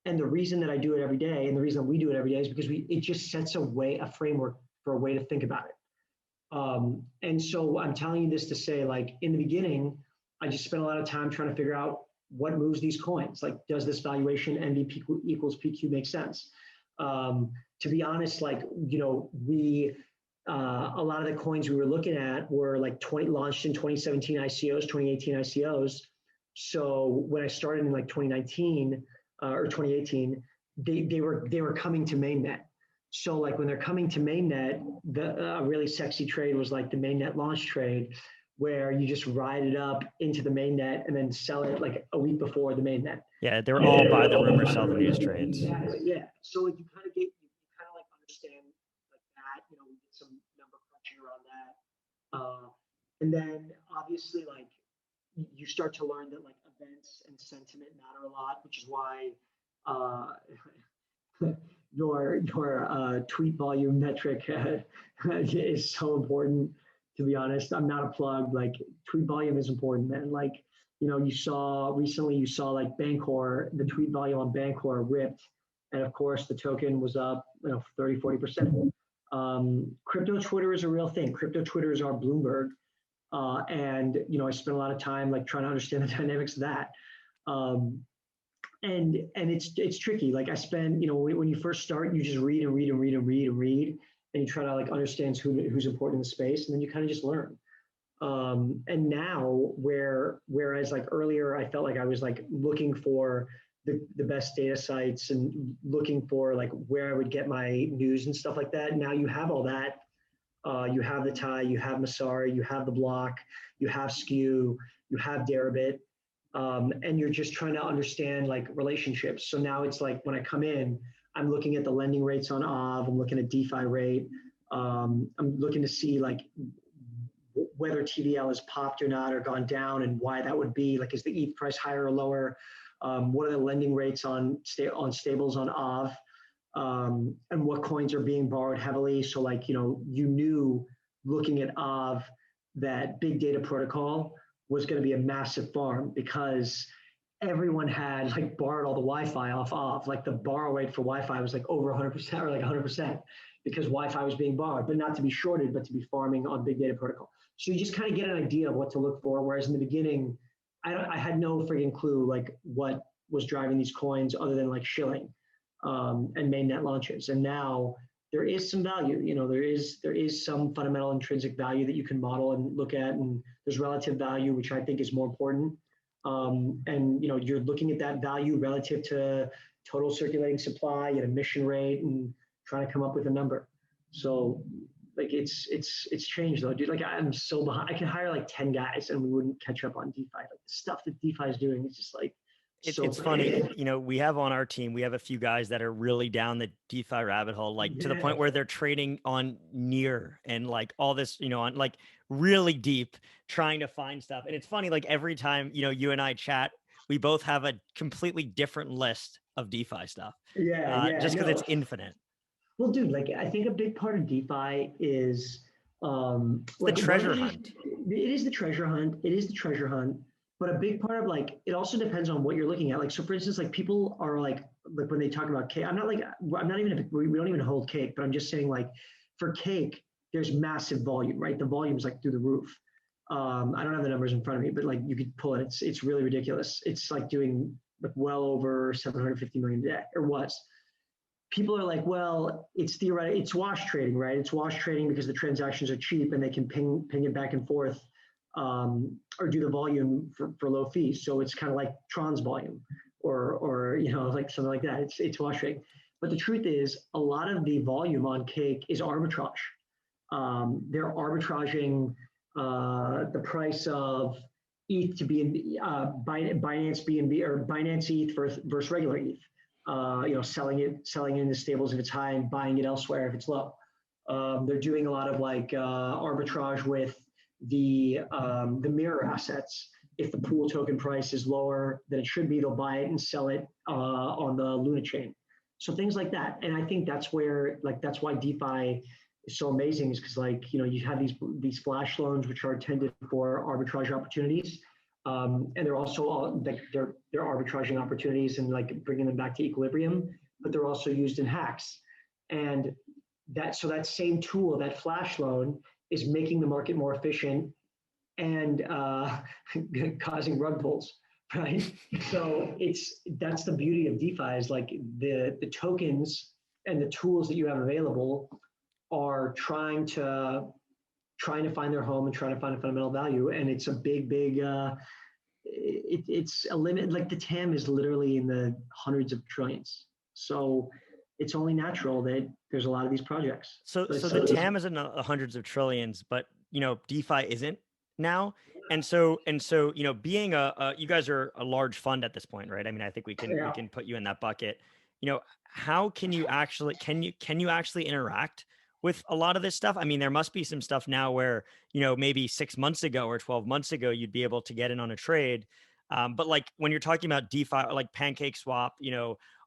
And the reason that I do it every day, and the reason we do it every day, is because it just sets a framework for a way to think about it. And so I'm telling you this to say, like, in the beginning, I just spent a lot of time trying to figure out what moves these coins. Like, does this valuation NV equals PQ make sense? To be honest, like, a lot of the coins we were looking at were like launched in 2017 ICOs, 2018 ICOs. So when I started in like 2019 or 2018, they were coming to mainnet. So like when they're coming to mainnet, a really sexy trade was like the mainnet launch trade, where you just ride it up into the mainnet and then sell it like a week before the mainnet. Yeah, they were all buy the rumor, sell the news trades. Exactly. Yeah. So like you kind of like understand like that. You know, we did some number crunching around that, and then obviously like you start to learn that like events and sentiment matter a lot, which is why uh, your tweet volume metric is so important. To be honest, I'm not a plug. Like tweet volume is important, man. Like you saw recently, you saw like Bancor, the tweet volume on Bancor ripped, and of course the token was up 30-40%. Crypto Twitter is a real thing. Crypto Twitter is our Bloomberg, and I spent a lot of time like trying to understand the dynamics of that. Um, and it's tricky. Like I spend, when you first start, you just read and read and read and read and read, and you try to like understand who's important in the space, and then you kind of just learn. And now, whereas like earlier, I felt like I was like looking for the best data sites and looking for like where I would get my news and stuff like that. Now you have all that. You have the TIE, you have Masari, you have the block, you have Skew, you have Deribit, and you're just trying to understand like relationships. So now it's like when I come in, I'm looking at the lending rates on AV, I'm looking at DeFi rate, I'm looking to see like whether TVL has popped or not or gone down and why that would be. Like, is the ETH price higher or lower? What are the lending rates on stables on AV? And what coins are being borrowed heavily. So like, you knew looking at AV that big data protocol was going to be a massive farm because everyone had like borrowed all the Wi-Fi off AV. Like the borrow rate for Wi-Fi was like over 100% or like 100% because Wi-Fi was being borrowed, but not to be shorted, but to be farming on big data protocol. So you just kind of get an idea of what to look for. Whereas in the beginning, I had no friggin' clue like what was driving these coins other than like shilling. And mainnet launches. And now there is some value. There is some fundamental intrinsic value that you can model and look at, and there's relative value, which I think is more important. And you're looking at that value relative to total circulating supply and emission rate, and trying to come up with a number. So like it's changed though, dude. Like I'm so behind. I can hire like 10 guys and we wouldn't catch up on DeFi. Like the stuff that DeFi is doing is just like. It's funny, we have on our team, we have a few guys that are really down the DeFi rabbit hole, like to the point where they're trading on near and like all this, on like really deep trying to find stuff. And it's funny, like every time, you and I chat, we both have a completely different list of DeFi stuff. Just because it's infinite. Well, dude, like I think a big part of DeFi is the treasure hunt. It is the treasure hunt. It is the treasure hunt. But a big part of like, it also depends on what you're looking at. Like, so for instance, like people are like when they talk about cake, I'm not even, we don't even hold cake, but I'm just saying like for cake, there's massive volume, right? The volume is like through the roof. I don't have the numbers in front of me, but like you could pull it. It's really ridiculous. It's like doing like well over 750 million a day, or was. People are like, well, it's theoretical. It's wash trading, right? It's wash trading because the transactions are cheap and they can ping it back and forth. Or do the volume for low fees. So it's kind of like Tron's volume or like something like that. It's wash trading. But the truth is a lot of the volume on cake is arbitrage. They're arbitraging the price of ETH to be in Binance BNB or Binance ETH versus regular ETH. Selling it in the stables if it's high and buying it elsewhere if it's low. They're doing a lot of like arbitrage with the mirror assets. If the pool token price is lower than it should be, they'll buy it and sell it on the Luna chain. So things like that. And I think that's why DeFi is so amazing, is because like, you have these flash loans, which are intended for arbitrage opportunities. And they're also all like they're arbitraging opportunities and like bringing them back to equilibrium, but they're also used in hacks. And that same tool, that flash loan, is making the market more efficient and causing rug pulls, right? So that's the beauty of DeFi, is like the tokens and the tools that you have available are trying to find their home and trying to find a fundamental value. And it's a big, it's a limit. Like the TAM is literally in the hundreds of trillions. So it's only natural that there's a lot of these projects. So the TAM is in the hundreds of trillions, but DeFi isn't. now. Being you guys are a large fund at this point, right? I mean, I think we Yeah. can put you in that bucket. How can you actually interact with a lot of this stuff? I mean, there must be some stuff now where, maybe 6 months ago or 12 months ago, you'd be able to get in on a trade. But like when you're talking about DeFi, like Pancake Swap,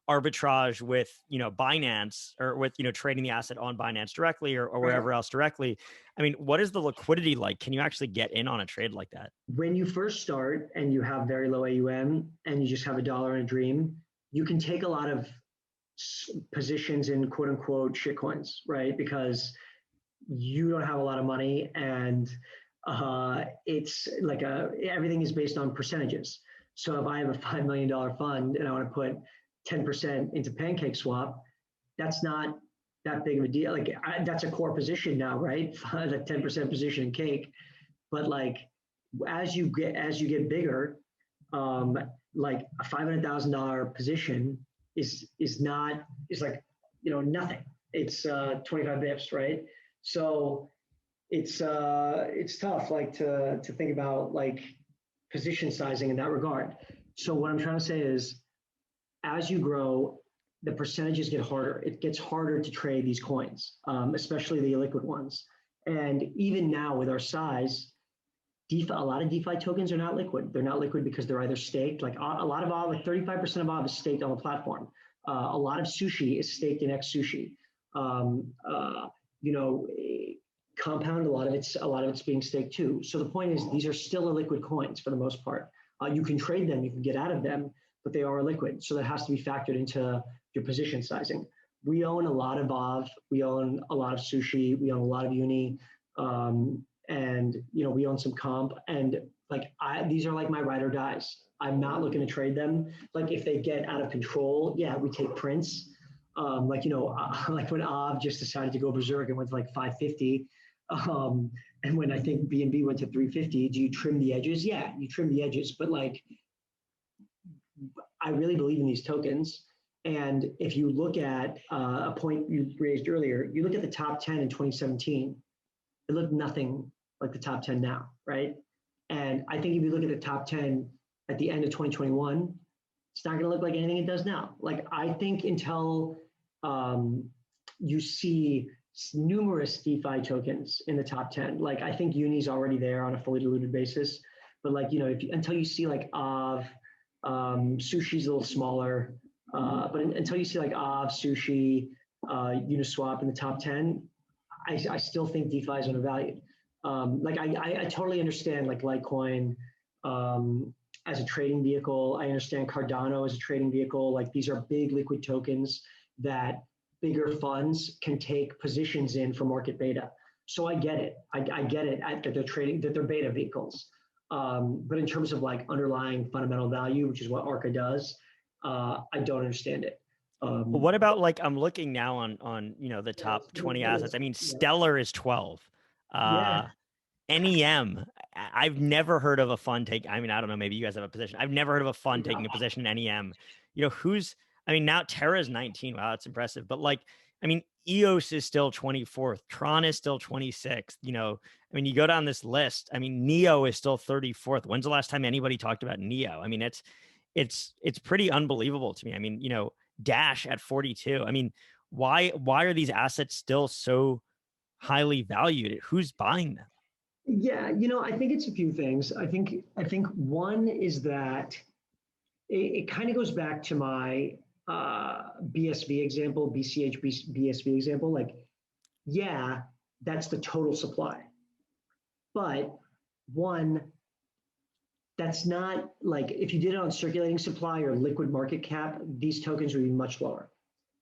arbitrage with, Binance, or with, trading the asset on Binance directly, or wherever else directly. I mean, what is the liquidity like? Can you actually get in on a trade like that? When you first start and you have very low AUM and you just have $1 in a dream, you can take a lot of positions in quote unquote shitcoins, right? Because you don't have a lot of money, and it's like everything is based on percentages. So if I have a $5 million fund and I want to put 10% into Pancake Swap, that's not that big of a deal. Like that's a core position now, right? The 10% position in Cake. But like as you get bigger, like a $500,000 position is not is like nothing. It's 25 bips, right? So it's tough like to think about like position sizing in that regard. So what I'm trying to say is, as you grow, the percentages get harder. It gets harder to trade these coins, especially the illiquid ones. And even now with our size, DeFi, a lot of DeFi tokens are not liquid. They're not liquid because they're either staked, like a lot of AVAX, like 35% of AVAX is staked on the platform. A lot of sushi is staked in X Sushi. Um, uh, you know, Compound, a lot of it's being staked too. So the point is, these are still illiquid coins for the most part. You can trade them, you can get out of them, but they are liquid. So that has to be factored into your position sizing. We own a lot of AV, we own a lot of sushi, we own a lot of uni. And we own some comp, and like these are like my ride or dies. I'm not looking to trade them. Like if they get out of control, yeah, we take prints. Like when Av just decided to go berserk and went to like 550, and when I think BNB went to 350, do you trim the edges? Yeah, you trim the edges, but like I really believe in these tokens. And if you look at a point you raised earlier, you look at the top 10 in 2017, it looked nothing like the top 10 now, right? And I think if you look at the top 10 at the end of 2021, it's not going to look like anything it does now. Like I think until you see numerous DeFi tokens in the top 10, like I think Uni's already there on a fully diluted basis, but like until you see like Sushi's a little smaller, but until you see like Sushi, Uniswap in the top 10, I still think DeFi is undervalued. I totally understand like Litecoin as a trading vehicle. I understand Cardano as a trading vehicle. Like these are big liquid tokens that bigger funds can take positions in for market beta. So I get it. I get it that they're trading, that they're beta vehicles. But in terms of like underlying fundamental value, which is what Arca does, I don't understand it. Well, what about like I'm looking now on the top 20 assets. I mean, Stellar is 12. Yeah. NEM. I've never heard of a fund take. I mean, I don't know. Maybe you guys have a position. I've never heard of a fund taking a position in NEM. I mean, now Terra's 19. Wow, that's impressive. But like, I mean, EOS is still 24th. Tron is still 26th. I mean, you go down this list. I mean, Neo is still 34th. When's the last time anybody talked about Neo? I mean, it's pretty unbelievable to me. I mean, Dash at 42. I mean, why are these assets still so highly valued? Who's buying them? Yeah, I think it's a few things. I think one is that it kind of goes back to my BSV example, BCH BSV example. Like, yeah, that's the total supply, but one, that's not like if you did it on circulating supply or liquid market cap, these tokens would be much lower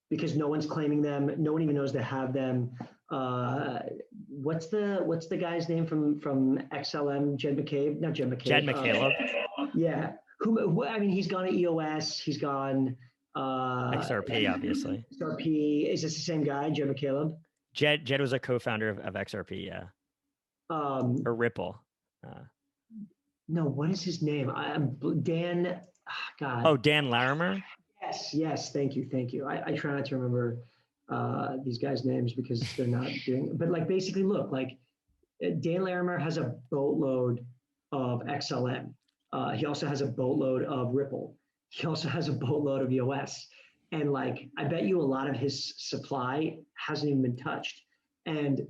because no one's claiming them. No one even knows they have them. What's the guy's name from XLM? Jed McCabe? Not Jed McCabe. Jed McCaleb. Yeah. I mean, he's gone to EOS. He's gone. XRP, obviously. XRP. Is this the same guy, Jed McCaleb? Jed was a co-founder of XRP, yeah. Or Ripple. No, what is his name? Dan. God. Oh, Dan Larimer. Yes. Thank you. I try not to remember these guys' names because they're not doing. But like, basically, look, like Dan Larimer has a boatload of XLM. He also has a boatload of Ripple. He also has a boatload of EOS. And like, I bet you a lot of his supply hasn't even been touched. And,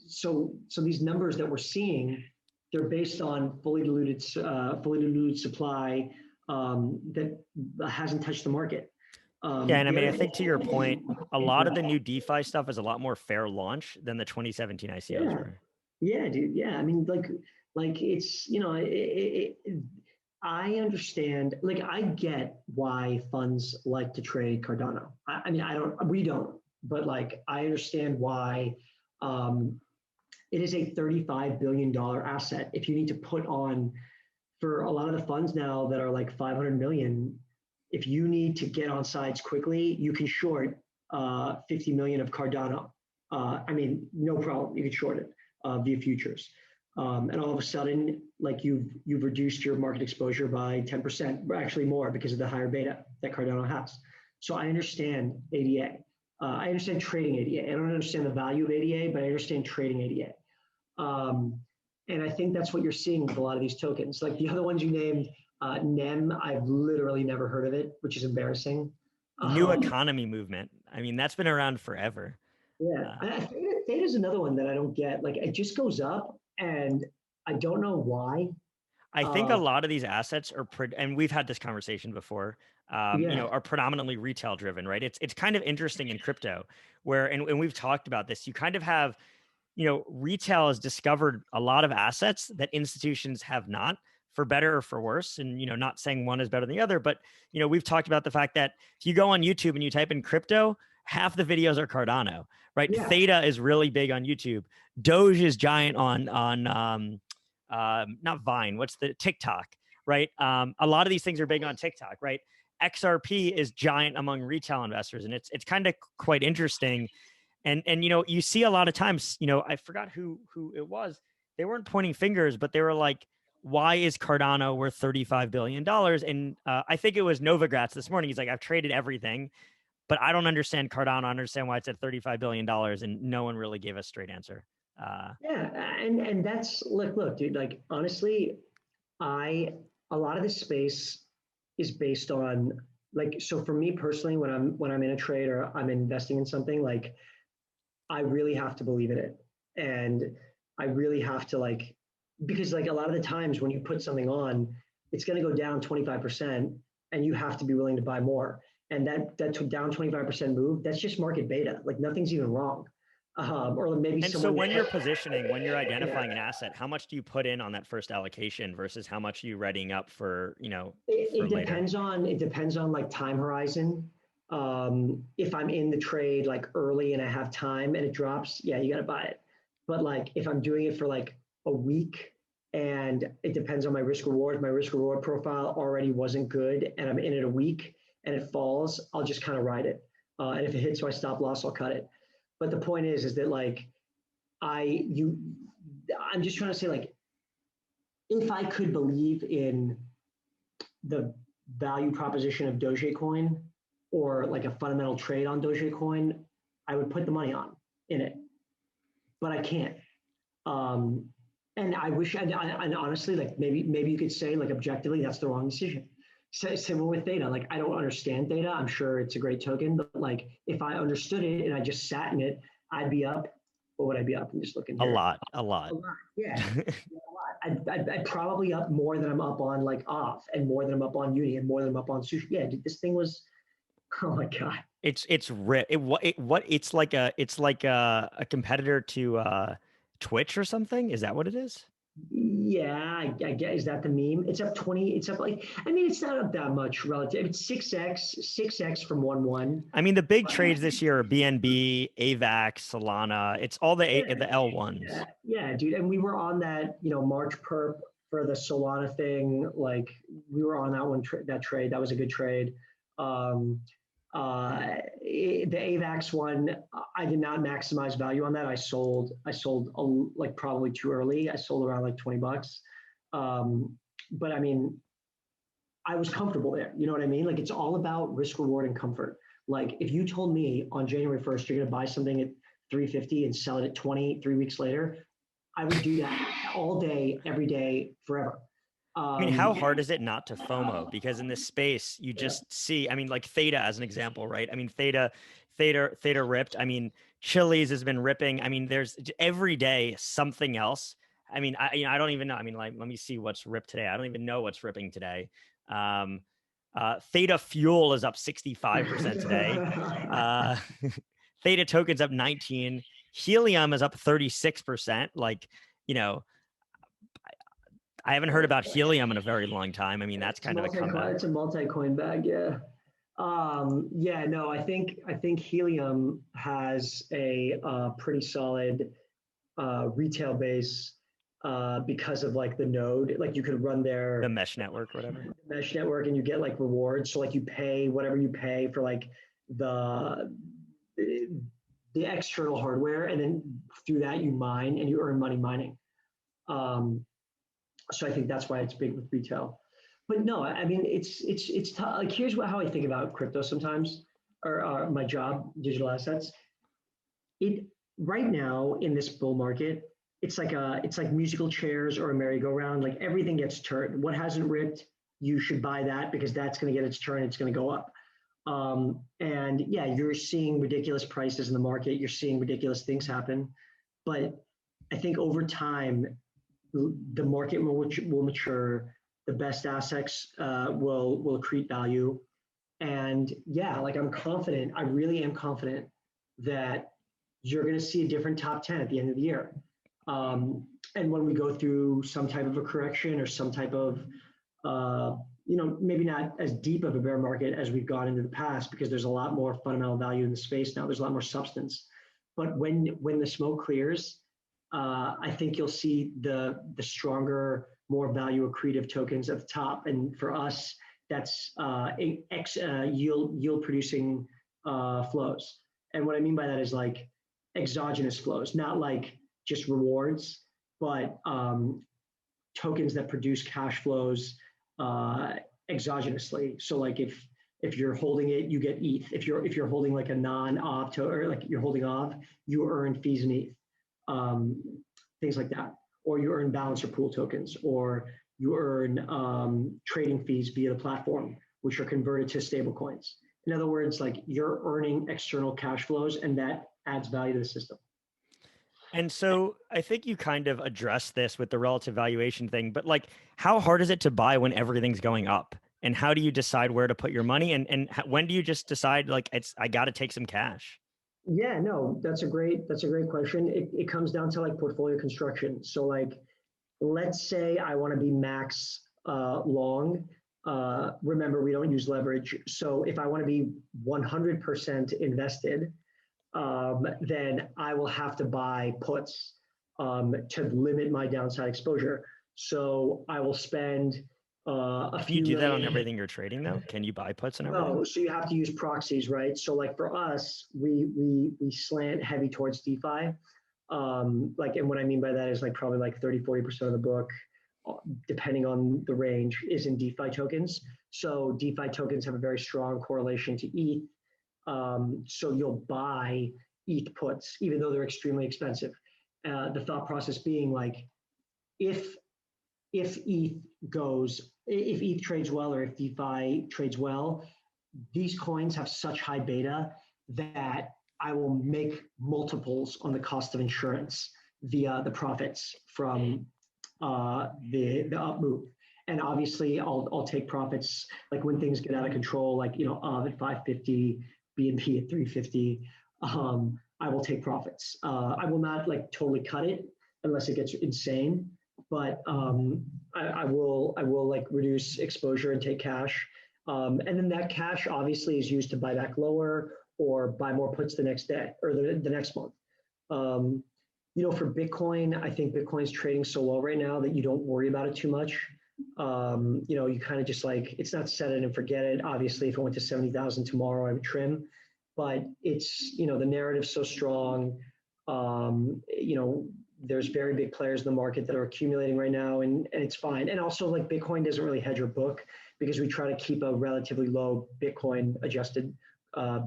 so these numbers that we're seeing, they're based on fully diluted supply that hasn't touched the market. Yeah, and I mean, I think to your point, a lot of the new DeFi stuff is a lot more fair launch than the 2017 ICOs were. Yeah, dude. Yeah, I mean, like it's I understand. Like, I get why funds like to trade Cardano. I mean, we don't, but like, I understand why. It is a $35 billion asset. If you need to put on, for a lot of the funds now that are like 500 million, if you need to get on sides quickly, you can short 50 million of Cardano. I mean, no problem. You can short it via futures. And all of a sudden, like, you've reduced your market exposure by 10%, or actually more, because of the higher beta that Cardano has. So I understand ADA. I understand trading ADA. I don't understand the value of ADA, but I understand trading ADA. And I think that's what you're seeing with a lot of these tokens. Like the other ones you named, NEM, I've literally never heard of it, which is embarrassing. New economy movement. I mean, that's been around forever. Yeah, I think Theta is another one that I don't get. Like, it just goes up, and I don't know why. I think a lot of these assets are, and we've had this conversation before, Yeah. are predominantly retail driven, right? It's kind of interesting in crypto where, and we've talked about this, you kind of have, retail has discovered a lot of assets that institutions have not, for better or for worse. And, not saying one is better than the other, but, we've talked about the fact that if you go on YouTube and you type in crypto, half the videos are Cardano, right? Yeah. Theta is really big on YouTube. Doge is giant on not Vine, what's the TikTok, right? A lot of these things are big on TikTok, right? XRP is giant among retail investors, and it's kind of quite interesting. And you see a lot of times, I forgot who it was. They weren't pointing fingers, but they were like, why is Cardano worth $35 billion? And I think it was Novogratz this morning. He's like, I've traded everything, but I don't understand Cardano. I understand why it's at $35 billion. And no one really gave a straight answer. Yeah, and that's, look, dude. Like, honestly, a lot of this space is based on, like, so for me personally, when I'm in a trade or I'm investing in something, like, I really have to believe in it, and I really have to, like, because like a lot of the times when you put something on, it's going to go down 25%, and you have to be willing to buy more. And that down 25% move, that's just market beta. Like, nothing's even wrong. Or maybe and so when you're positioning, when you're identifying an asset, how much do you put in on that first allocation versus how much are you readying up for, it later? depends on like time horizon. If I'm in the trade like early and I have time and it drops, yeah, you got to buy it. But like, if I'm doing it for like a week, and it depends on my risk reward, my risk reward profile already wasn't good, and I'm in it a week and it falls, I'll just kind of ride it. And if it hits my stop loss, I'll cut it. But the point is that like, I'm just trying to say, like, if I could believe in the value proposition of Dogecoin, or like a fundamental trade on Dogecoin, I would put the money in it, but I can't. And I wish, and honestly, like, maybe you could say, like, objectively, that's the wrong decision. Similar with Theta. Like, I don't understand Theta. I'm sure it's a great token, but like, if I understood it and I just sat in it, I'd be up. What would I be up? I'm just looking here. A lot. Yeah. I'd probably up more than I'm up on like off, and more than I'm up on Uni, and more than I'm up on Sushi. Yeah, dude, this thing was, oh my God. It's like a competitor to Twitch or something. Is that what it is? Yeah, I guess, is that the meme? It's up 20. It's up, like, I mean, it's not up that much relative. It's 6x from 1-1. I mean, the big trades this year are BNB, AVAX, Solana. It's all the L1s. Yeah, dude. And we were on that, March perp for the Solana thing. Like, we were on that one, that trade. That was a good trade. The AVAX one, I did not maximize value on that. I sold like probably too early. I sold around like $20. But I mean, I was comfortable there. You know what I mean? Like, it's all about risk, reward, and comfort. Like, if you told me on January 1st, you're going to buy something at 350 and sell it at 20 3 weeks later, I would do that all day, every day, forever. I mean, how hard is it not to FOMO? Because in this space, you just see, I mean, like Theta as an example, right? I mean, Theta ripped. I mean, Chili's has been ripping. I mean, there's every day something else. I mean, I don't even know. I mean, like, let me see what's ripped today. I don't even know what's ripping today. Theta Fuel is up 65% today. Theta tokens up 19. Helium is up 36%. Like, you know, I haven't heard about Helium in a very long time. I mean, that's kind of a comeback. It's a multi-coin bag, yeah. Yeah, no, I think Helium has a pretty solid retail base because of like the node. Like you could run The mesh network, whatever. mesh network, and you get like rewards. So like you pay whatever you pay for like the the external hardware, and then through that you mine and you earn money mining. So I think that's why it's big with retail. But no, I mean it's tough. Like here's how I think about crypto sometimes, or my job, digital assets. It right now in this bull market, it's like musical chairs or a merry-go-round. Like everything gets turned. What hasn't ripped, you should buy that because that's going to get its turn. It's going to go up. And yeah, you're seeing ridiculous prices in the market. You're seeing ridiculous things happen. But I think over time, the market will mature. The best assets will accrete value. And yeah, like I'm confident, I really am confident that you're going to see a different top 10 at the end of the year. And when we go through some type of a correction or some type of, maybe not as deep of a bear market as we've gone into the past, because there's a lot more fundamental value in the space now. There's a lot more substance. But when the smoke clears, I think you'll see the stronger, more value accretive tokens at the top. And for us, that's yield producing flows. And what I mean by that is like exogenous flows, not like just rewards, but tokens that produce cash flows exogenously. So like if you're holding it, you get ETH. If you're holding like a non-OP or like you're holding OP, you earn fees in ETH. Things like that, or you earn balance or pool tokens, or you earn trading fees via the platform, which are converted to stable coins. In other words, like you're earning external cash flows, and that adds value to the system. And so I think you kind of addressed this with the relative valuation thing, but like, how hard is it to buy when everything's going up? And how do you decide where to put your money? And when do you just decide like I got to take some cash? Yeah, no, that's a great question. It comes down to like portfolio construction. So like, let's say I want to be max long. Remember, we don't use leverage. So if I want to be 100% invested, then I will have to buy puts to limit my downside exposure. So I will spend a few. Can you do that on everything you're trading though? Can you buy puts and everything? No, so you have to use proxies, right? So like for us, we slant heavy towards DeFi. Like, and what I mean by that is like probably like 30-40% of the book, depending on the range, is in DeFi tokens. So DeFi tokens have a very strong correlation to ETH. So you'll buy ETH puts, even though they're extremely expensive. The thought process being like, if ETH trades well, or if DeFi trades well, these coins have such high beta that I will make multiples on the cost of insurance via the profits from the up move. And obviously, I'll take profits like when things get out of control, like AV at 550, BNP at 350. I will take profits. I will not like totally cut it unless it gets insane, but I will like reduce exposure and take cash. And then that cash obviously is used to buy back lower or buy more puts the next day or the next month. For Bitcoin, I think Bitcoin's trading so low right now that you don't worry about it too much. You kind of just like, it's not set it and forget it. Obviously, if it went to 70,000 tomorrow, I would trim, but it's, the narrative's so strong. There's very big players in the market that are accumulating right now, and it's fine. And also like Bitcoin doesn't really hedge your book because we try to keep a relatively low Bitcoin adjusted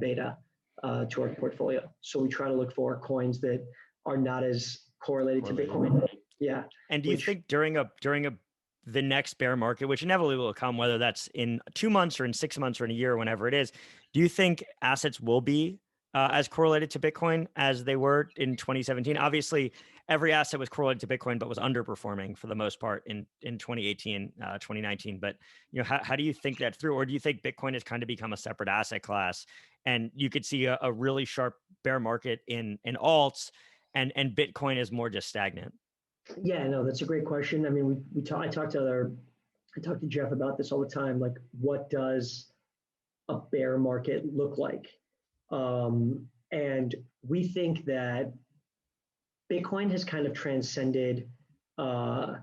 beta to our portfolio. So we try to look for coins that are not as correlated to Bitcoin. Yeah. And do you Which, think the next bear market, which inevitably will come, whether that's in 2 months or in 6 months or in a year, or whenever it is, do you think assets will be as correlated to Bitcoin as they were in 2017? Obviously, every asset was correlated to Bitcoin, but was underperforming for the most part in 2018, 2019. But how do you think that through, or do you think Bitcoin has kind of become a separate asset class, and you could see a really sharp bear market in alts, and Bitcoin is more just stagnant? yeah, no, that's a great question. I mean, I talk to Jeff about this all the time. Like, what does a bear market look like? And we think that Bitcoin has kind of uh,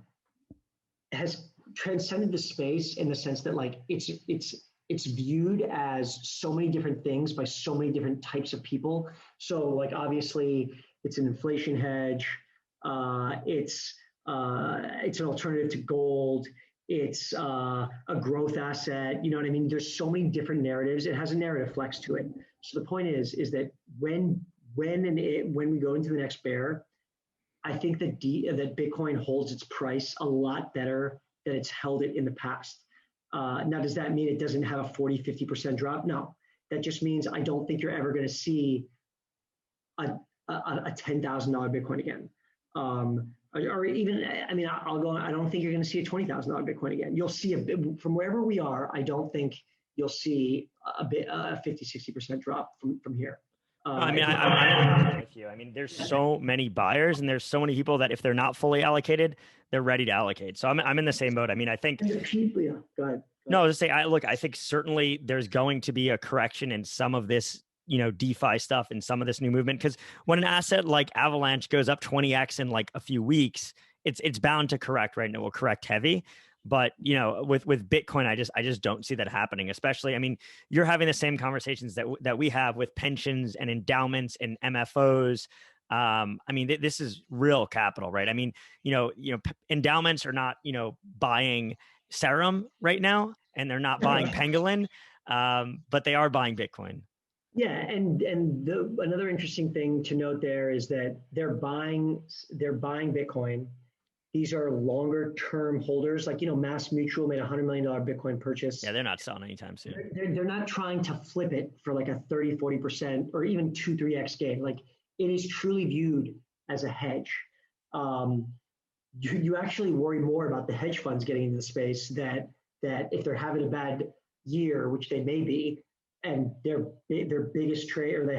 transcended the space in the sense that like it's viewed as so many different things by so many different types of people. So like obviously it's an inflation hedge. It's an alternative to gold. It's a growth asset. You know what I mean? There's so many different narratives. It has a narrative flex to it. So the point is that when we go into the next bear, I think that Bitcoin holds its price a lot better than it's held it in the past. Now, does that mean it doesn't have a 40, 50% drop? No. That just means I don't think you're ever going to see a $10,000 Bitcoin again. Or even, I mean, I don't think you're going to see a $20,000 Bitcoin again. You'll see from wherever we are, I don't think you'll see a 50, 60% drop from here. No, I mean, I'm in agreement with you. I mean, there's so many buyers and there's so many people that if they're not fully allocated, they're ready to allocate. So I'm in the same boat. I mean, I think, And the people, yeah, go ahead. no, just say, I think certainly there's going to be a correction in some of this, DeFi stuff and some of this new movement. Because when an asset like Avalanche goes up 20x in like a few weeks, it's bound to correct, right? And it will correct heavy. But with Bitcoin, I just don't see that happening. Especially, I mean, you're having the same conversations that we have with pensions and endowments and MFOs. I mean, this is real capital, right? I mean, endowments are not buying Serum right now, and they're not buying Pangolin, but they are buying Bitcoin. Yeah, and another interesting thing to note there is that they're buying Bitcoin. These are longer term holders, like Mass Mutual made a $100 million Bitcoin purchase. Yeah, they're not selling anytime soon. They're not trying to flip it for like a 30, 40% or even 2, 3x gain. Like it is truly viewed as a hedge. Um, you actually worry more about the hedge funds getting into the space that if they're having a bad year, which they may be, and their biggest trade, or they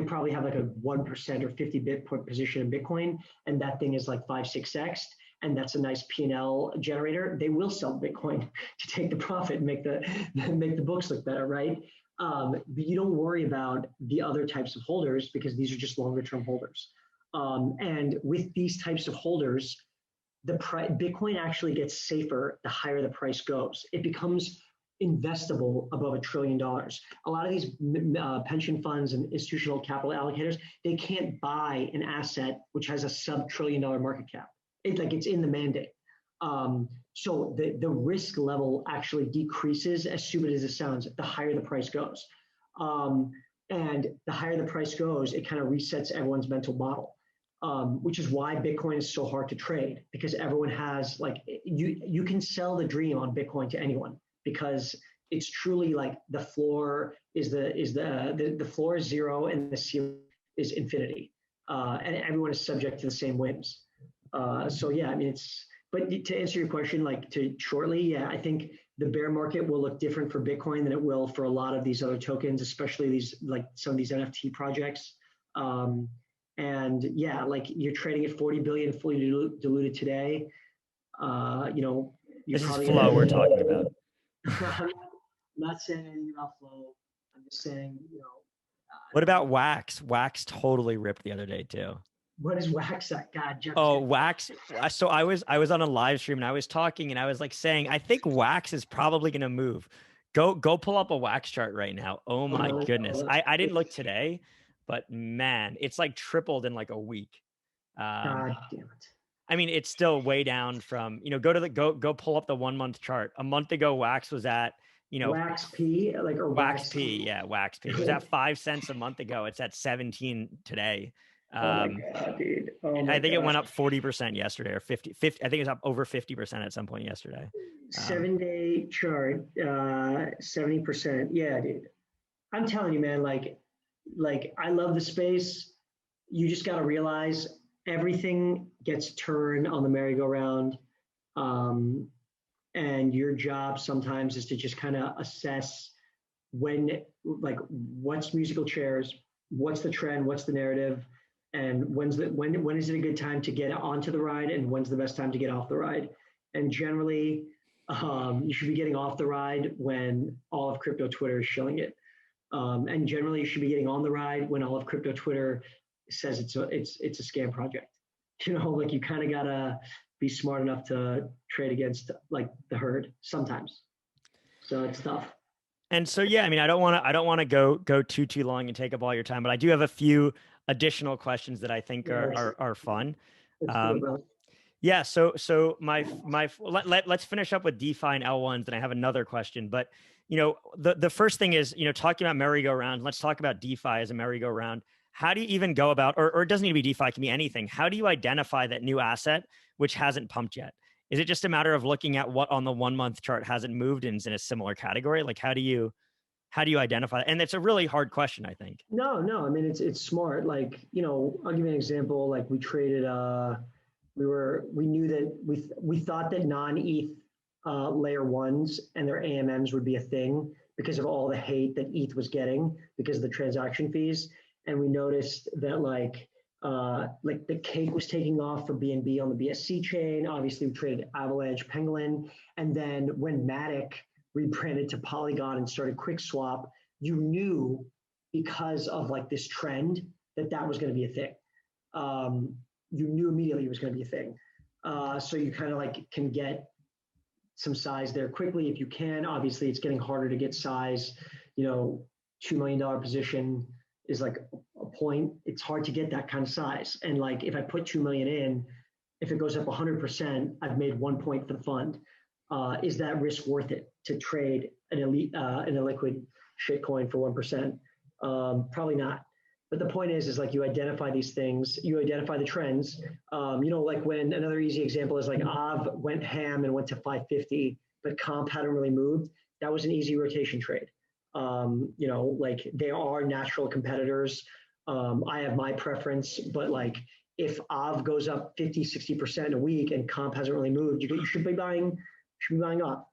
probably have like a 1% or 50 Bitcoin position in Bitcoin, and that thing is like 5, 6x, and that's a nice P&L generator. They will sell Bitcoin to take the profit and make the books look better, right? But you don't worry about the other types of holders because these are just longer term holders. And with these types of holders, Bitcoin actually gets safer the higher the price goes. It becomes investable above $1 trillion. A lot of these pension funds and institutional capital allocators, they can't buy an asset which has a sub-trillion-dollar market cap. It's in the mandate. So the risk level actually decreases, as stupid as it sounds, the higher the price goes. And the higher the price goes, it kind of resets everyone's mental model. Which is why Bitcoin is so hard to trade, because everyone has you can sell the dream on Bitcoin to anyone, because it's truly like the floor is the floor is zero and the ceiling is infinity, and everyone is subject to the same whims. So yeah, I mean but to answer your question, I think the bear market will look different for Bitcoin than it will for a lot of these other tokens, especially some of these NFT projects. And yeah, you're trading at 40 billion fully diluted today. You're This is probably flow we're talking about. I'm not saying anything about flow. I'm just saying, What about Wax? Wax totally ripped the other day too. what is wax at? God, Jeff. Oh, Wax. So I was on a live stream and I was talking and I was saying, I think Wax is probably going to move. Go pull up a Wax chart right now. Oh my goodness. I didn't look today, but man, it's tripled in a week. God damn it. I mean, it's still way down from, go pull up the 1 month chart. A month ago, Wax was at, Wax P, or Wax P. Yeah, Wax P. It was at 5 cents a month ago. It's at 17 today. Oh my Um, God, dude. Oh I my think it gosh. went up 40% yesterday or 50. I think it's up over 50% at some point yesterday. Um, 7 day chart, 70%. Yeah, dude. I'm telling you, man, like I love the space. You just got to realize everything gets turned on the merry-go-round. Um, and your job sometimes is to just kind of assess when, like, what's musical chairs, what's the trend, what's the narrative, and when is it a good time to get onto the ride, and when's the best time to get off the ride. And generally, you should be getting off the ride when all of crypto Twitter is shilling it. And generally, you should be getting on the ride when all of crypto Twitter says it's a scam project. Like you kind of gotta be smart enough to trade against like the herd sometimes. So it's tough. and so, yeah, I mean, I don't want to go too long and take up all your time, but I do have a few additional questions that I think Yeah, are fun. let's do it, Um, brother. Yeah, so let's finish up with DeFi and L1s, and I have another question. But the first thing is, talking about merry-go-round. Let's talk about DeFi as a merry-go-round. How do you even go about, or it doesn't need to be DeFi, it can be anything. How do you identify that new asset which hasn't pumped yet? Is it just a matter of looking at what on the 1 month chart hasn't moved and is in a similar category? Like how do you identify that? And it's a really hard question, I think. No. I mean, it's smart. Like, I'll give you an example. Like we traded. We knew that we thought that non-ETH layer ones and their AMMs would be a thing because of all the hate that ETH was getting because of the transaction fees. And we noticed that like the cake was taking off for BNB on the BSC chain. Obviously, we traded Avalanche, Pangolin, and then when Matic rebranded to Polygon and started QuickSwap, you knew because of like this trend that was going to be a thing. You knew immediately it was going to be a thing. So you kind of like can get some size there quickly if you can. Obviously, it's getting harder to get size. $2 million position is like a point. It's hard to get that kind of size. And like if I put 2 million in, if it goes up 100%, I've made 1 point for the fund. Is that risk worth it to trade an illiquid shitcoin for 1%? Probably not. But the point is like you identify these things, you identify the trends. Like when another easy example is like AV went ham and went to 550, but comp hadn't really moved. That was an easy rotation trade. Like they are natural competitors. I have my preference, but like if AV goes up 50, 60% a week and comp hasn't really moved, you should be buying up.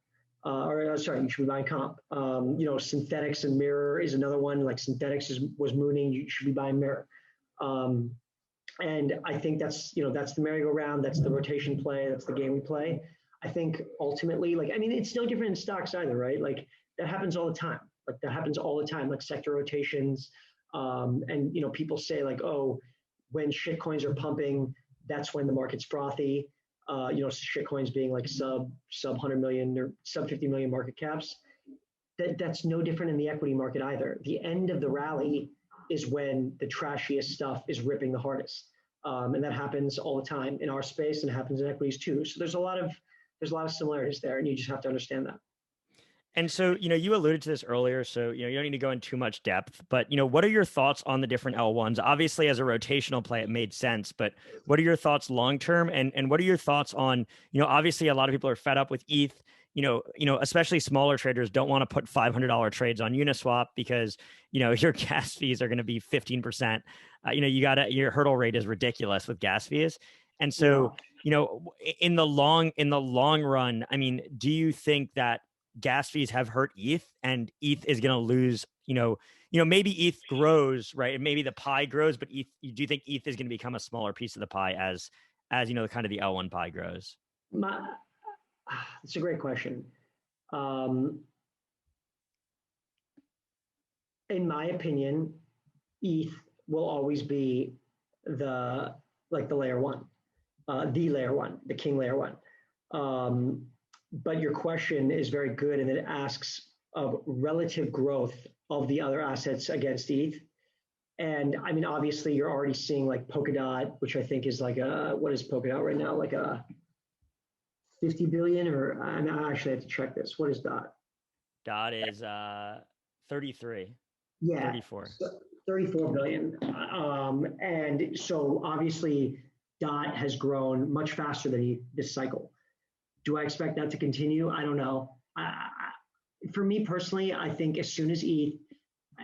Sorry, you should be buying comp. Synthetics and Mirror is another one. Like Synthetics was mooning, you should be buying Mirror. And I think that's the merry-go-round, that's the rotation play, that's the game we play. I think ultimately, like, I mean, it's no different in stocks either, right? Like that happens all the time. Like sector rotations. And people say like, oh, when shitcoins are pumping, that's when the market's frothy. Shitcoins being like sub 100 million or sub 50 million market caps. That's no different in the equity market either. The end of the rally is when the trashiest stuff is ripping the hardest, and that happens all the time in our space and happens in equities too. So there's a lot of similarities there, and you just have to understand that. And so, you alluded to this earlier, so, you don't need to go in too much depth, but, what are your thoughts on the different L1s? Obviously, as a rotational play, it made sense, but what are your thoughts long-term? And what are your thoughts on, obviously a lot of people are fed up with ETH, especially smaller traders don't want to put $500 trades on Uniswap because, your gas fees are going to be 15%. Your hurdle rate is ridiculous with gas fees. And so, in the long run, I mean, do you think that gas fees have hurt ETH and ETH is going to lose, maybe ETH grows, right? And maybe the pie grows, but ETH, do you think ETH is going to become a smaller piece of the pie as kind of the L1 pie grows? It's a great question. In my opinion, ETH will always be the layer one, the king layer one. But your question is very good, and it asks of relative growth of the other assets against ETH. And I mean, obviously, you're already seeing like Polkadot, which I think is like what is Polkadot right now? Like a 50 billion, or I actually have to check this. What is DOT? Dot is 33, Yeah. 34. 34 billion. And so obviously DOT has grown much faster than ETH this cycle. Do I expect that to continue? I don't know. For me personally, I think as soon as ETH,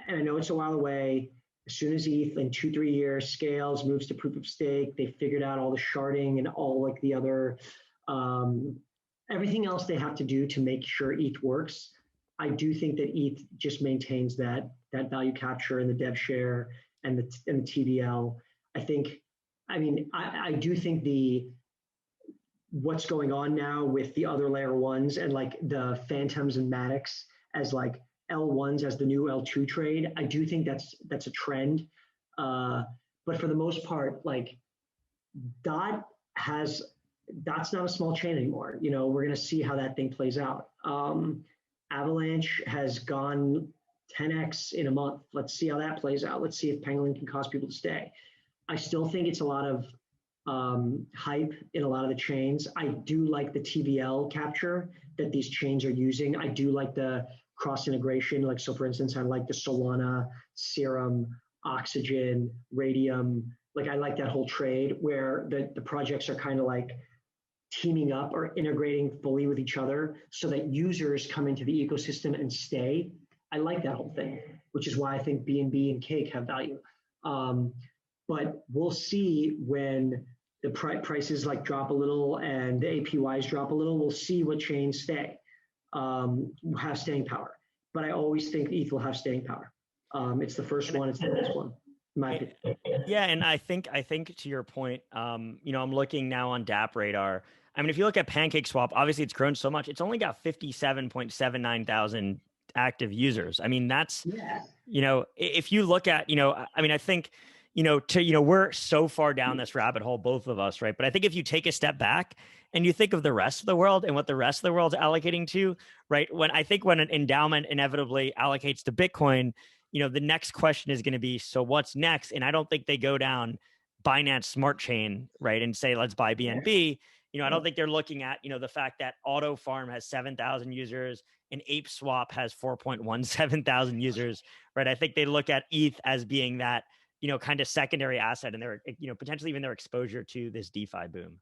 and I know it's a while away, as soon as ETH in 2-3 years scales, moves to proof of stake, they figured out all the sharding and all like the other, everything else they have to do to make sure ETH works. I do think that ETH just maintains that value capture and the dev share and the TVL. I do think what's going on now with the other layer ones and like the Phantoms and Maddox as like L1s as the new L2 trade, I do think that's a trend. But for the most part, like DOT's not a small chain anymore. You know, we're going to see how that thing plays out. Avalanche has gone 10x in a month. Let's see how that plays out. Let's see if Pangolin can cause people to stay. I still think it's a lot of hype in a lot of the chains. I do like the TVL capture that these chains are using. I do like the cross integration. Like, so for instance, I like the Solana, Serum, Oxygen, Radium. Like, I like that whole trade where the projects are kind of like teaming up or integrating fully with each other so that users come into the ecosystem and stay. I like that whole thing, which is why I think BNB and Cake have value. But we'll see when the prices like drop a little and the APYs drop a little. We'll see what chains stay, have staying power. But I always think ETH will have staying power. It's the first one. It's the next one. In my opinion. Yeah, and I think to your point, you know, I'm looking now on DApp Radar. I mean, if you look at PancakeSwap, obviously it's grown so much. It's only got 57.79 thousand active users. I mean, that's, you know, if you look at, you know, I mean, I think, you know, we're so far down this rabbit hole, both of us, right? But I think if you take a step back and you think of the rest of the world and what the rest of the world's allocating to, right? When an endowment inevitably allocates to Bitcoin, you know, the next question is going to be, so what's next? And I don't think they go down Binance Smart Chain, right, and say, let's buy BNB. You know, I don't think they're looking at, you know, the fact that Auto Farm has 7,000 users and Ape Swap has 4.17 thousand users, right? I think they look at ETH as being that, you know, kind of secondary asset and their, you know, potentially even their exposure to this DeFi boom.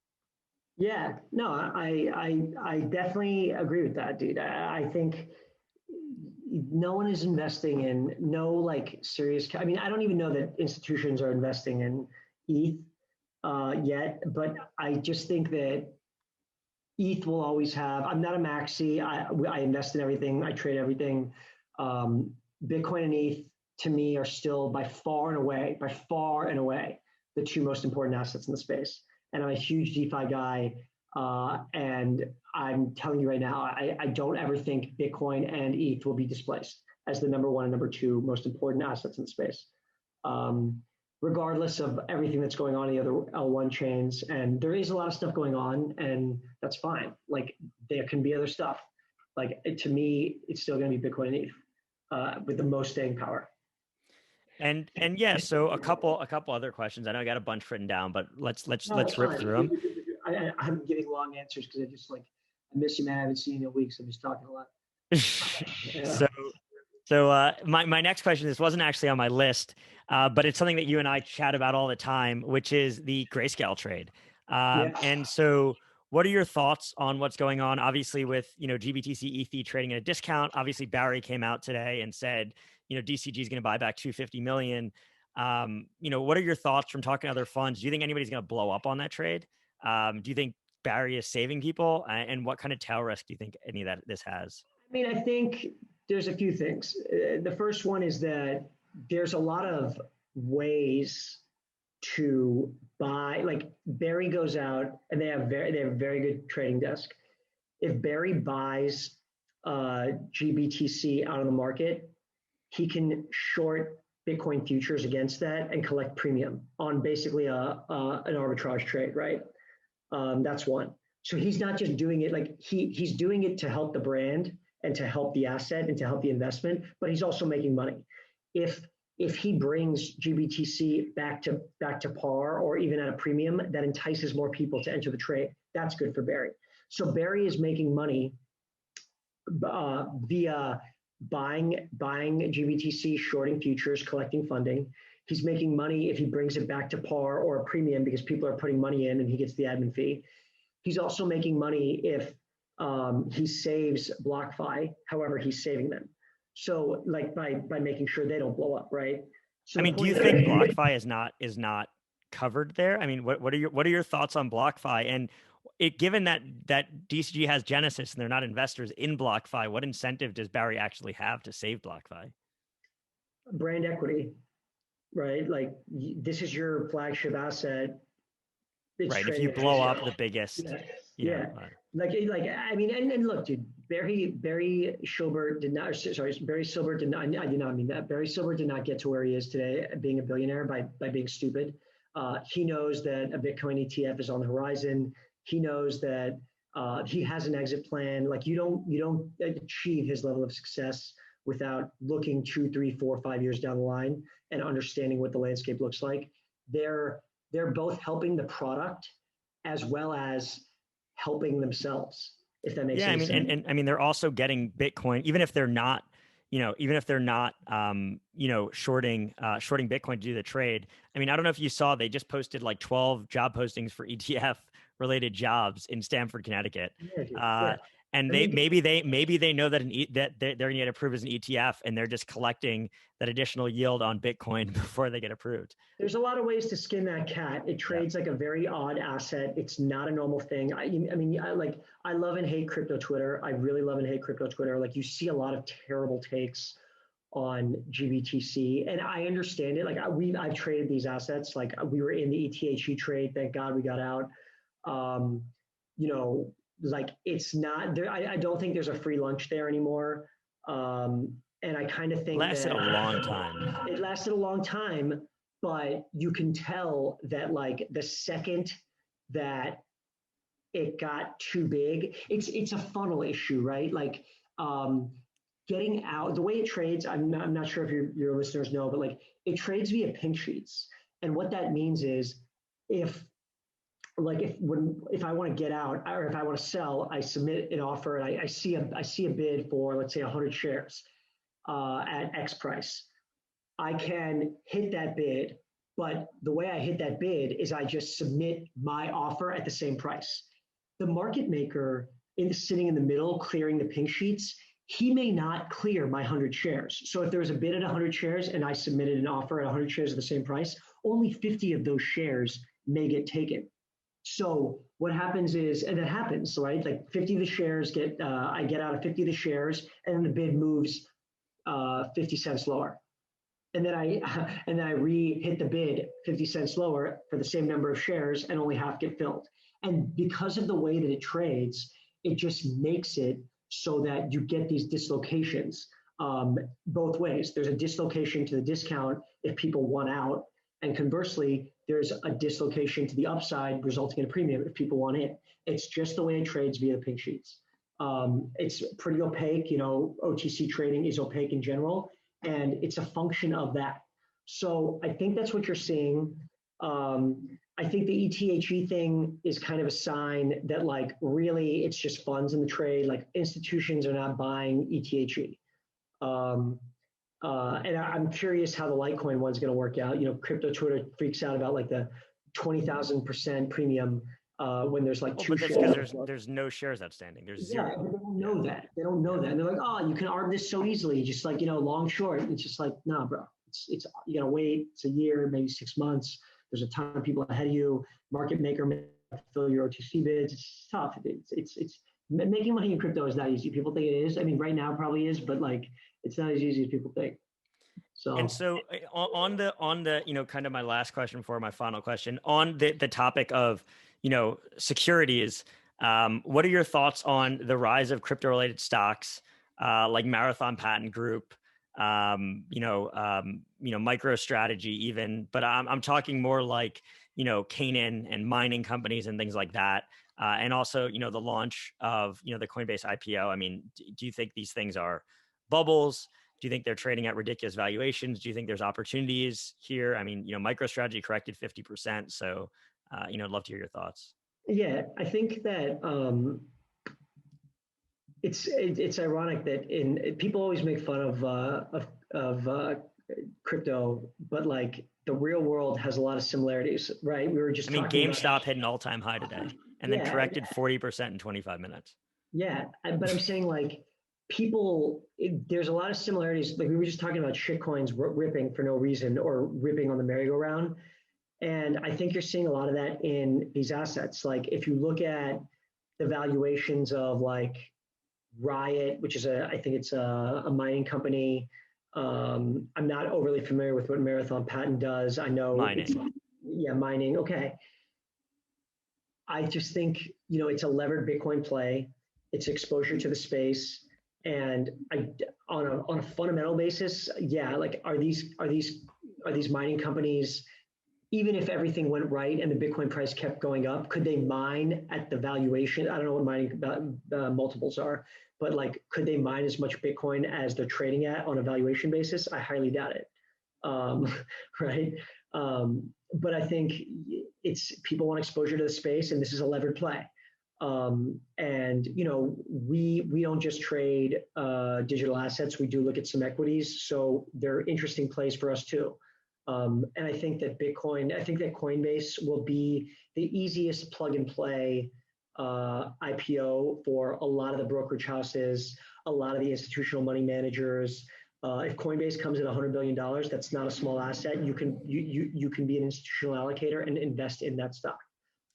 Yeah, no, I definitely agree with that, dude. I think no one is investing in like serious. I mean, I don't even know that institutions are investing in ETH yet, but I just think that ETH will always have. I'm not a maxi. I invest in everything. I trade everything. Bitcoin and ETH to me are still by far and away, the two most important assets in the space. And I'm a huge DeFi guy. And I'm telling you right now, I don't ever think Bitcoin and ETH will be displaced as the number one and number two most important assets in the space. Regardless of everything that's going on in the other L1 chains. And there is a lot of stuff going on, and that's fine. Like, there can be other stuff. Like, to me, it's still going to be Bitcoin and ETH with the most staying power. And yeah, so a couple other questions. I know I got a bunch written down, but let's rip through them. I'm giving long answers because I miss you, man. I haven't seen you in weeks. I'm just talking a lot. Yeah. So my next question, this wasn't actually on my list, but it's something that you and I chat about all the time, which is the Grayscale trade. And so what are your thoughts on what's going on? Obviously with, you know, GBTC ETH trading at a discount, obviously Barry came out today and said, you know, DCG is going to buy back 250 million. You know, what are your thoughts from talking to other funds? Do you think anybody's going to blow up on that trade? Do you think Barry is saving people? And what kind of tail risk do you think any of that this has? I mean, I think there's a few things. The first one is that there's a lot of ways to buy. Like, Barry goes out and they have a very good trading desk. If Barry buys GBTC out of the market, he can short Bitcoin futures against that and collect premium on basically an arbitrage trade, right? That's one. So he's not just doing it like he's doing it to help the brand and to help the asset and to help the investment, but he's also making money. If he brings GBTC back to par or even at a premium, that entices more people to enter the trade. That's good for Barry. So Barry is making money via buying GBTC, shorting futures, collecting funding. He's making money if he brings it back to par or a premium because people are putting money in and he gets the admin fee. He's also making money if he saves BlockFi, however he's saving them. So like by making sure they don't blow up, right? So I mean, do you think BlockFi is not covered there? I mean, what are your thoughts on BlockFi? And given that DCG has Genesis and they're not investors in BlockFi, what incentive does Barry actually have to save BlockFi? Brand equity, right? Like this is your flagship asset. It's right. If you blow up the biggest, yeah. Like I mean, and look, dude, Barry Silbert did not. Sorry, Barry Silbert did not. I did not mean that. Barry Silbert did not get to where he is today, being a billionaire by being stupid. He knows that a Bitcoin ETF is on the horizon. He knows that he has an exit plan. Like you don't achieve his level of success without looking 2, 3, 4, 5 years down the line and understanding what the landscape looks like. They're both helping the product as well as helping themselves, if that makes sense. And I mean, they're also getting Bitcoin, even if they're not, shorting Bitcoin to do the trade. I mean, I don't know if you saw, they just posted like 12 job postings for ETF related jobs in Stamford, Connecticut. And maybe they know that that they're going to get approved as an ETF, and they're just collecting that additional yield on Bitcoin before they get approved. There's a lot of ways to skin that cat. It trades like a very odd asset. It's not a normal thing. I mean, I love and hate crypto Twitter. I really love and hate crypto Twitter. Like you see a lot of terrible takes on GBTC, and I understand it. Like I've traded these assets. Like we were in the ETHE trade. Thank God we got out. Like it's not there. I don't think there's a free lunch there anymore. And I kind of think it lasted a long time. It lasted a long time, but you can tell that like the second that it got too big, it's a funnel issue, right? Like getting out the way it trades. I'm not sure if your listeners know, but like it trades via pink sheets, and what that means is if I want to get out or if I want to sell, I submit an offer and I see a bid for, let's say, 100 shares at X price. I can hit that bid, but the way I hit that bid is I just submit my offer at the same price. The market maker sitting in the middle clearing the pink sheets, he may not clear my 100 shares. So if there was a bid at 100 shares and I submitted an offer at 100 shares at the same price, only 50 of those shares may get taken. So what happens is, and it happens, right? Like 50 of the shares I get out of 50 of the shares, and then the bid moves 50 cents lower. And then I re-hit the bid 50 cents lower for the same number of shares, and only half get filled. And because of the way that it trades, it just makes it so that you get these dislocations both ways. There's a dislocation to the discount if people want out, and conversely, there's a dislocation to the upside resulting in a premium if people want in. It's just the way it trades via the pink sheets. It's pretty opaque. OTC trading is opaque in general, and it's a function of that. So I think that's what you're seeing. I think the ETHE thing is kind of a sign that like really it's just funds in the trade. Like institutions are not buying ETHE. And I'm curious how the Litecoin one's going to work out. Crypto Twitter freaks out about like the 20,000% premium when there's like two shares. Because there's no shares outstanding. There's zero. Yeah, but they don't know that. They don't know that. And they're like, oh, you can arb this so easily, just like, long, short. It's just like, nah, bro. It's you got to wait. It's a year, maybe 6 months. There's a ton of people ahead of you. Market maker may fill your OTC bids. It's tough. It's making money in crypto is not easy. People think it is. I mean, right now probably is, but like it's not as easy as people think. So on the kind of my last question for my final question on the topic of securities, what are your thoughts on the rise of crypto related stocks like Marathon Patent Group, MicroStrategy even, but I'm talking more like Canaan and mining companies and things like that, and also the launch of the Coinbase IPO. I mean, do you think these things are bubbles? Do you think they're trading at ridiculous valuations? Do you think there's opportunities here? I mean, MicroStrategy corrected 50%. So, I'd love to hear your thoughts. Yeah, I think that it's ironic that people always make fun of crypto, but like the real world has a lot of similarities, right? We were just talking GameStop about, hit an all-time high today and then yeah, corrected 40% in 25 minutes. yeah, but I'm saying like there's a lot of similarities. Like we were just talking about shitcoins ripping for no reason or ripping on the merry-go-round. And I think you're seeing a lot of that in these assets. Like if you look at the valuations of like Riot, which is I think it's a mining company. I'm not overly familiar with what Marathon Patent does. I know Mining. yeah, mining. Okay. I just think, it's a levered Bitcoin play. It's exposure to the space. And on a fundamental basis, yeah, like are these mining companies, even if everything went right and the Bitcoin price kept going up, could they mine at the valuation? I don't know what mining multiples are, but like, could they mine as much Bitcoin as they're trading at on a valuation basis? I highly doubt it. Right. But I think it's people want exposure to the space, and this is a levered play. And we don't just trade digital assets. We do look at some equities, so they're interesting plays for us too. And I think that Coinbase will be the easiest plug and play IPO for a lot of the brokerage houses, a lot of the institutional money managers. If Coinbase comes at $100 billion, that's not a small asset. You can be an institutional allocator and invest in that stock,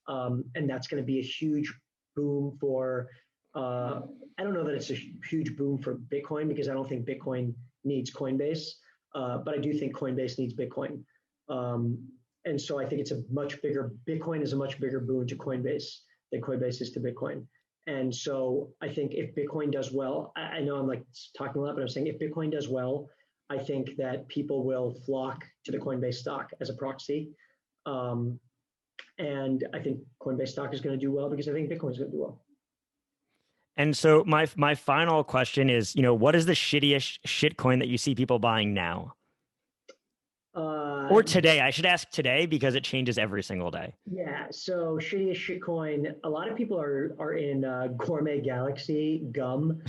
and that's going to be a huge boom for. I don't know that it's a huge boom for Bitcoin because I don't think Bitcoin needs Coinbase, but I do think Coinbase needs Bitcoin, and so I think it's a much bigger. Bitcoin is a much bigger boon to Coinbase than Coinbase is to Bitcoin. And so I think if Bitcoin does well, I know I'm like talking a lot, but I'm saying if Bitcoin does well, I think that people will flock to the Coinbase stock as a proxy. And I think Coinbase stock is going to do well because I think Bitcoin is going to do well. And so my final question is, what is the shittiest shitcoin that you see people buying now? Or today? I should ask today because it changes every single day. Yeah. So shittiest shitcoin. A lot of people are in Gourmet Galaxy gum,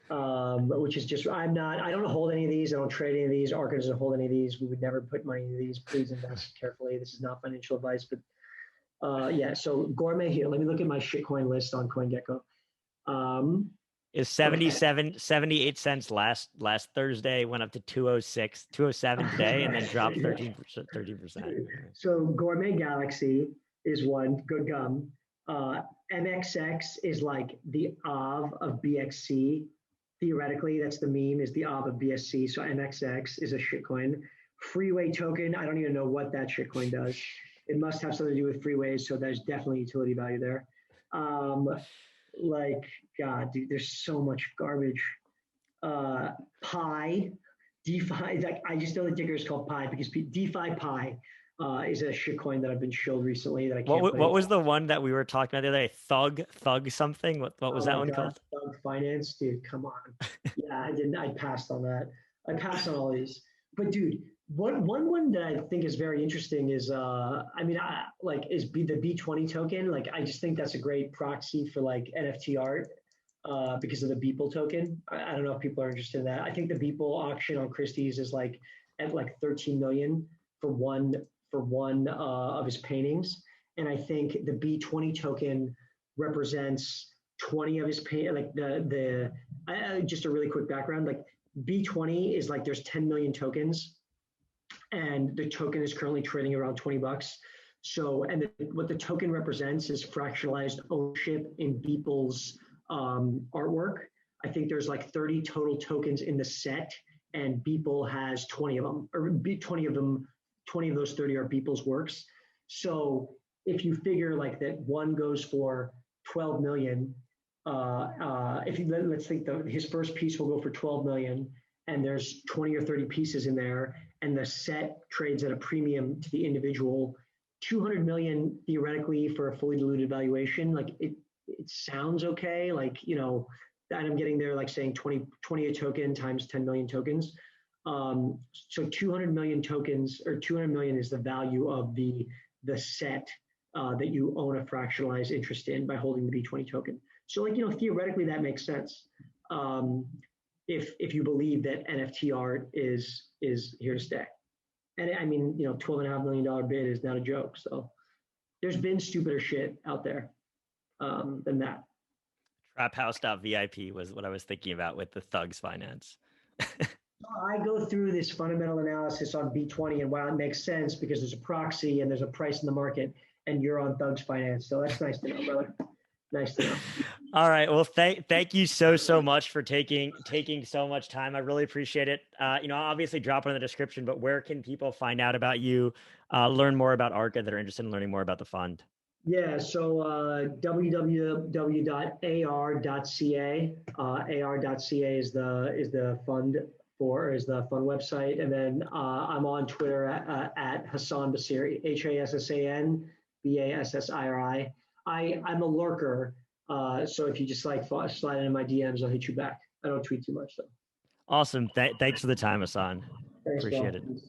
which is just I don't hold any of these. I don't trade any of these. Arca doesn't hold any of these. We would never put money into these. Please invest carefully. This is not financial advice, but yeah. So Gourmet here. Let me look at my shitcoin list on CoinGecko. Is 78 cents last Thursday, went up to 207 today, and then dropped 13%. So Gourmet Galaxy is one, good gum. MXX is like the OV of BXC. Theoretically, that's the meme, is the OV of BSC. So MXX is a shitcoin. Freeway token, I don't even know what that shitcoin does. It must have something to do with freeways, so there's definitely utility value there. Like, God, dude, there's so much garbage. Pi, DeFi, like I just know the ticker is called Pi because DeFi Pi is a shitcoin that I've been shilled recently that I can't. What was the one that we were talking about the other day? Thug something. What was that one called? Thug Finance, dude. Come on. Yeah, I didn't. I passed on that. I passed on all these. But dude, one that I think is very interesting is the B20 token. Like I just think that's a great proxy for like NFT art. Because of the Beeple token. I don't know if people are interested in that. I think the Beeple auction on Christie's is like at like 13 million for one of his paintings. And I think the B20 token represents 20 of his paint. Like just a really quick background, like B20 is like there's 10 million tokens and the token is currently trading around $20. So, and what the token represents is fractionalized ownership in Beeple's artwork. I think there's like 30 total tokens in the set, and Beeple has 20 of them, or 20 of those 30 are Beeple's works. So if you figure like that one goes for 12 million, let's think his first piece will go for 12 million, and there's 20 or 30 pieces in there, and the set trades at a premium to the individual, 200 million theoretically for a fully diluted valuation. Like it sounds okay. Like, that I'm getting there, like saying 20 a token times 10 million tokens. So 200 million tokens, or 200 million is the value of the set that you own a fractionalized interest in by holding the B20 token. So like, theoretically that makes sense. if you believe that NFT art is here to stay. And I mean, $12.5 million bid is not a joke. So there's been stupider shit out there than that. Traphouse.vip was what I was thinking about with the Thugs Finance. I go through this fundamental analysis on B20 and wow, it makes sense because there's a proxy and there's a price in the market and you're on Thugs Finance. So that's nice to know, brother. Nice to know. All right. Well, thank you so much for taking so much time. I really appreciate it. I'll obviously drop it in the description, but where can people find out about you, learn more about Arca that are interested in learning more about the fund? Yeah, so www.ar.ca. AR.ca is the fund website, and then I'm on Twitter at Hassan Bassiri, Hassan Bassiri. I'm a lurker, so if you just slide into my DMs, I'll hit you back. I don't tweet too much though. Awesome. Thanks for the time, Hassan. Thanks, Appreciate bro. it.